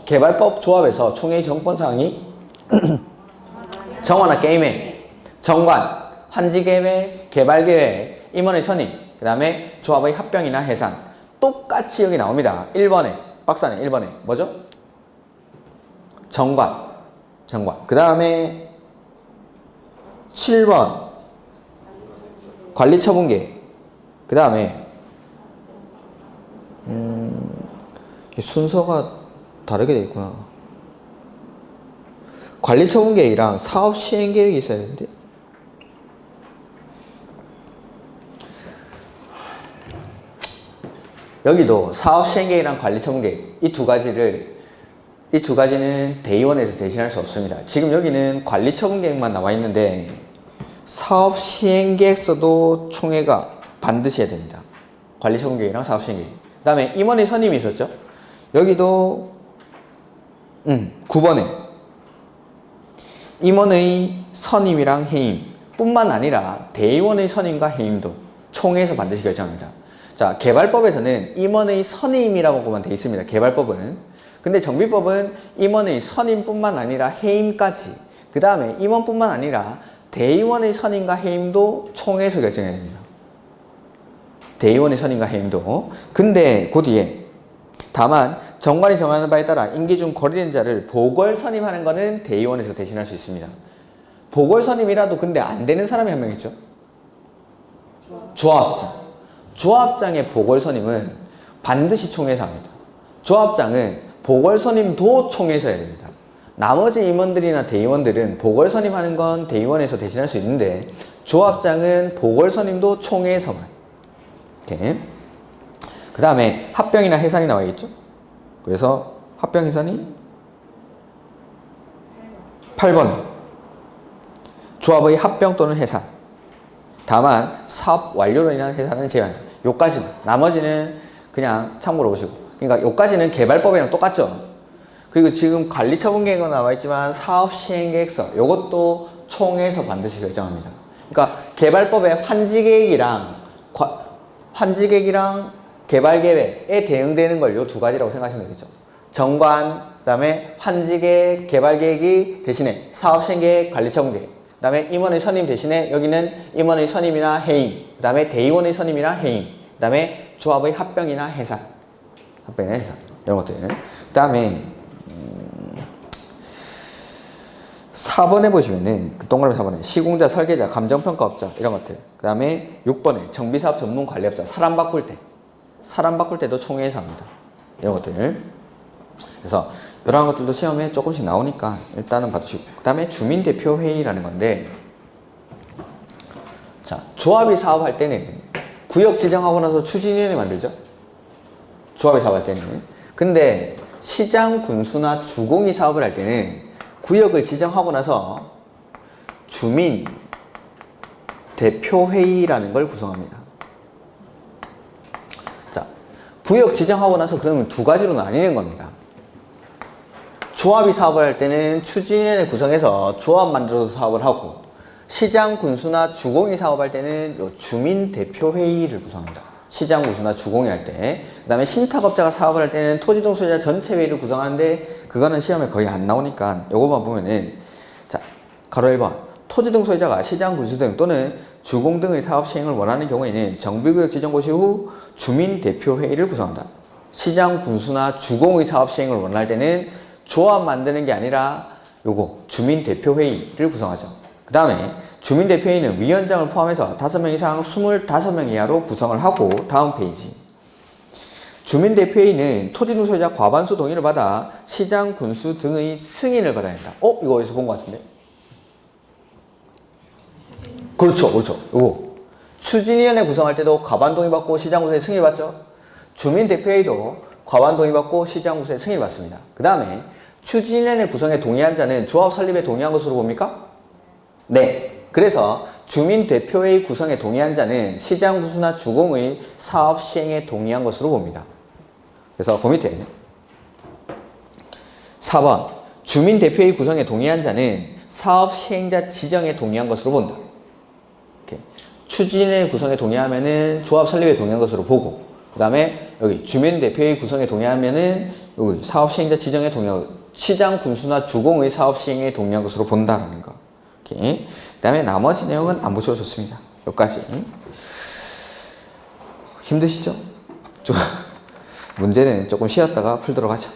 개발법 조합에서 총회의 정권사항이 정원화 게임회, 정관, 환지계획, 개발계획, 임원의 선임, 그 다음에 조합의 합병이나 해산 똑같이 여기 나옵니다. 1번에 박사는 1번에 뭐죠? 정관. 그 다음에 7번 관리처분계획. 그 다음에 순서가 다르게 되어 있구나. 관리처분계획이랑 사업시행계획이 있어야 되는데 여기도 사업시행계획이랑 관리처분계획 이 두 가지를 이 두 가지는 대의원에서 대신할 수 없습니다. 지금 여기는 관리처분계획만 나와 있는데 사업시행계획서도 총회가 반드시 해야 됩니다. 관리처분계획이랑 사업시행계획. 그 다음에 임원의 선임이 있었죠. 여기도 9번에 임원의 선임이랑 해임 뿐만 아니라 대의원의 선임과 해임도 총회에서 반드시 결정합니다. 자, 개발법에서는 임원의 선임이라고만 되어 있습니다. 개발법은. 근데 정비법은 임원의 선임뿐만 아니라 해임까지, 그 다음에 임원뿐만 아니라 대의원의 선임과 해임도 총회에서 결정해야 됩니다. 대의원의 선임과 해임도. 근데 그 뒤에 다만 정관이 정하는 바에 따라 임기 중 거리된 자를 보궐 선임하는 것은 대의원에서 대신할 수 있습니다. 보궐 선임이라도 근데 안 되는 사람이 한 명 있죠. 조합장. 조합장의 보궐 선임은 반드시 총회에서 합니다. 조합장은 보궐 선임도 총회에서 해야 됩니다. 나머지 임원들이나 대의원들은 보궐 선임하는 건 대의원에서 대신할 수 있는데 조합장은 보궐 선임도 총회에서만. 이렇게. 그 다음에 합병이나 해산이 나와 있죠. 그래서 합병 해산이 8번. 조합의 합병 또는 해산. 다만 사업 완료로 인한 해산은 제외한다. 요까지만. 나머지는 그냥 참고로 보시고. 그러니까 요까지는 개발법이랑 똑같죠. 그리고 지금 관리처분계획은 나와 있지만 사업시행계획서 요것도 총회에서 반드시 결정합니다. 그러니까 개발법의 환지계획이랑 개발계획에 대응되는 걸 요 두 가지라고 생각하시면 되겠죠. 정관, 그 다음에 환지계획, 개발계획이 대신에 사업시행계획, 관리처분계획, 그 다음에 임원의 선임 대신에 여기는 임원의 선임이나 해임, 그 다음에 대의원의 선임이나 해임, 그 다음에 조합의 합병이나 해산, 합병이나 해산 이런 것들. 그 다음에 4번에 보시면은 그 동그라미 4번에 시공자, 설계자, 감정평가업자 이런 것들. 그 다음에 6번에 정비사업 전문 관리업자, 사람 바꿀 때도 총회에서 합니다. 이런 것들. 그래서 이런 것들도 시험에 조금씩 나오니까 일단은 봐주시고. 그 다음에 주민대표회의라는 건데, 자, 조합이 사업할 때는 구역 지정하고 나서 추진위원회 만들죠. 조합이 사업할 때는. 근데 시장, 군수나 주공이 사업을 할 때는 구역을 지정하고 나서 주민 대표회의라는 걸 구성합니다. 자, 구역 지정하고 나서 그러면 두 가지로 나뉘는 겁니다. 조합이 사업을 할 때는 추진위원회 구성해서 조합 만들어서 사업을 하고, 시장, 군수나 주공이 사업할 때는 요 주민 대표회의를 구성합니다. 시장, 군수나 주공이 할 때. 그 다음에 신탁업자가 사업을 할 때는 토지등 소유자 전체 회의를 구성하는데 그거는 시험에 거의 안 나오니까 요거만 보면은, 자, 가로 1번. 토지등 소유자가 시장, 군수 등 또는 주공 등의 사업 시행을 원하는 경우에는 정비구역 지정 고시 후 주민대표회의를 구성한다. 시장, 군수나 주공의 사업 시행을 원할 때는 조합 만드는 게 아니라 요거 주민대표회의를 구성하죠. 그 다음에 주민대표회의는 위원장을 포함해서 5명 이상 25명 이하로 구성을 하고, 다음 페이지. 주민대표회의는 토지등 소유자 과반수 동의를 받아 시장, 군수 등의 승인을 받아야 한다. 이거 어디서 본 것 같은데? 그렇죠. 이거. 추진위원회 구성할 때도 과반 동의 받고 시장, 군수의 승인을 받죠. 주민대표회의도 과반 동의 받고 시장, 군수의 승인을 받습니다. 그 다음에 추진위원회 구성에 동의한 자는 조합 설립에 동의한 것으로 봅니까? 네. 그래서 주민대표회의 구성에 동의한 자는 시장, 군수나 주공의 사업 시행에 동의한 것으로 봅니다. 그래서 그 밑에 4번 주민대표회의 구성에 동의한 자는 사업 시행자 지정에 동의한 것으로 본다. 이렇게. 추진의 구성에 동의하면은 조합 설립에 동의한 것으로 보고, 그 다음에 여기 주민대표회의 구성에 동의하면은 여기 사업 시행자 지정에 동의하고, 시장, 군수나 주공의 사업 시행에 동의한 것으로 본다라는 거. 이렇게. 그 다음에 나머지 내용은 안 보셔도 좋습니다. 여기까지. 힘드시죠? 문제는 조금 쉬었다가 풀도록 하죠.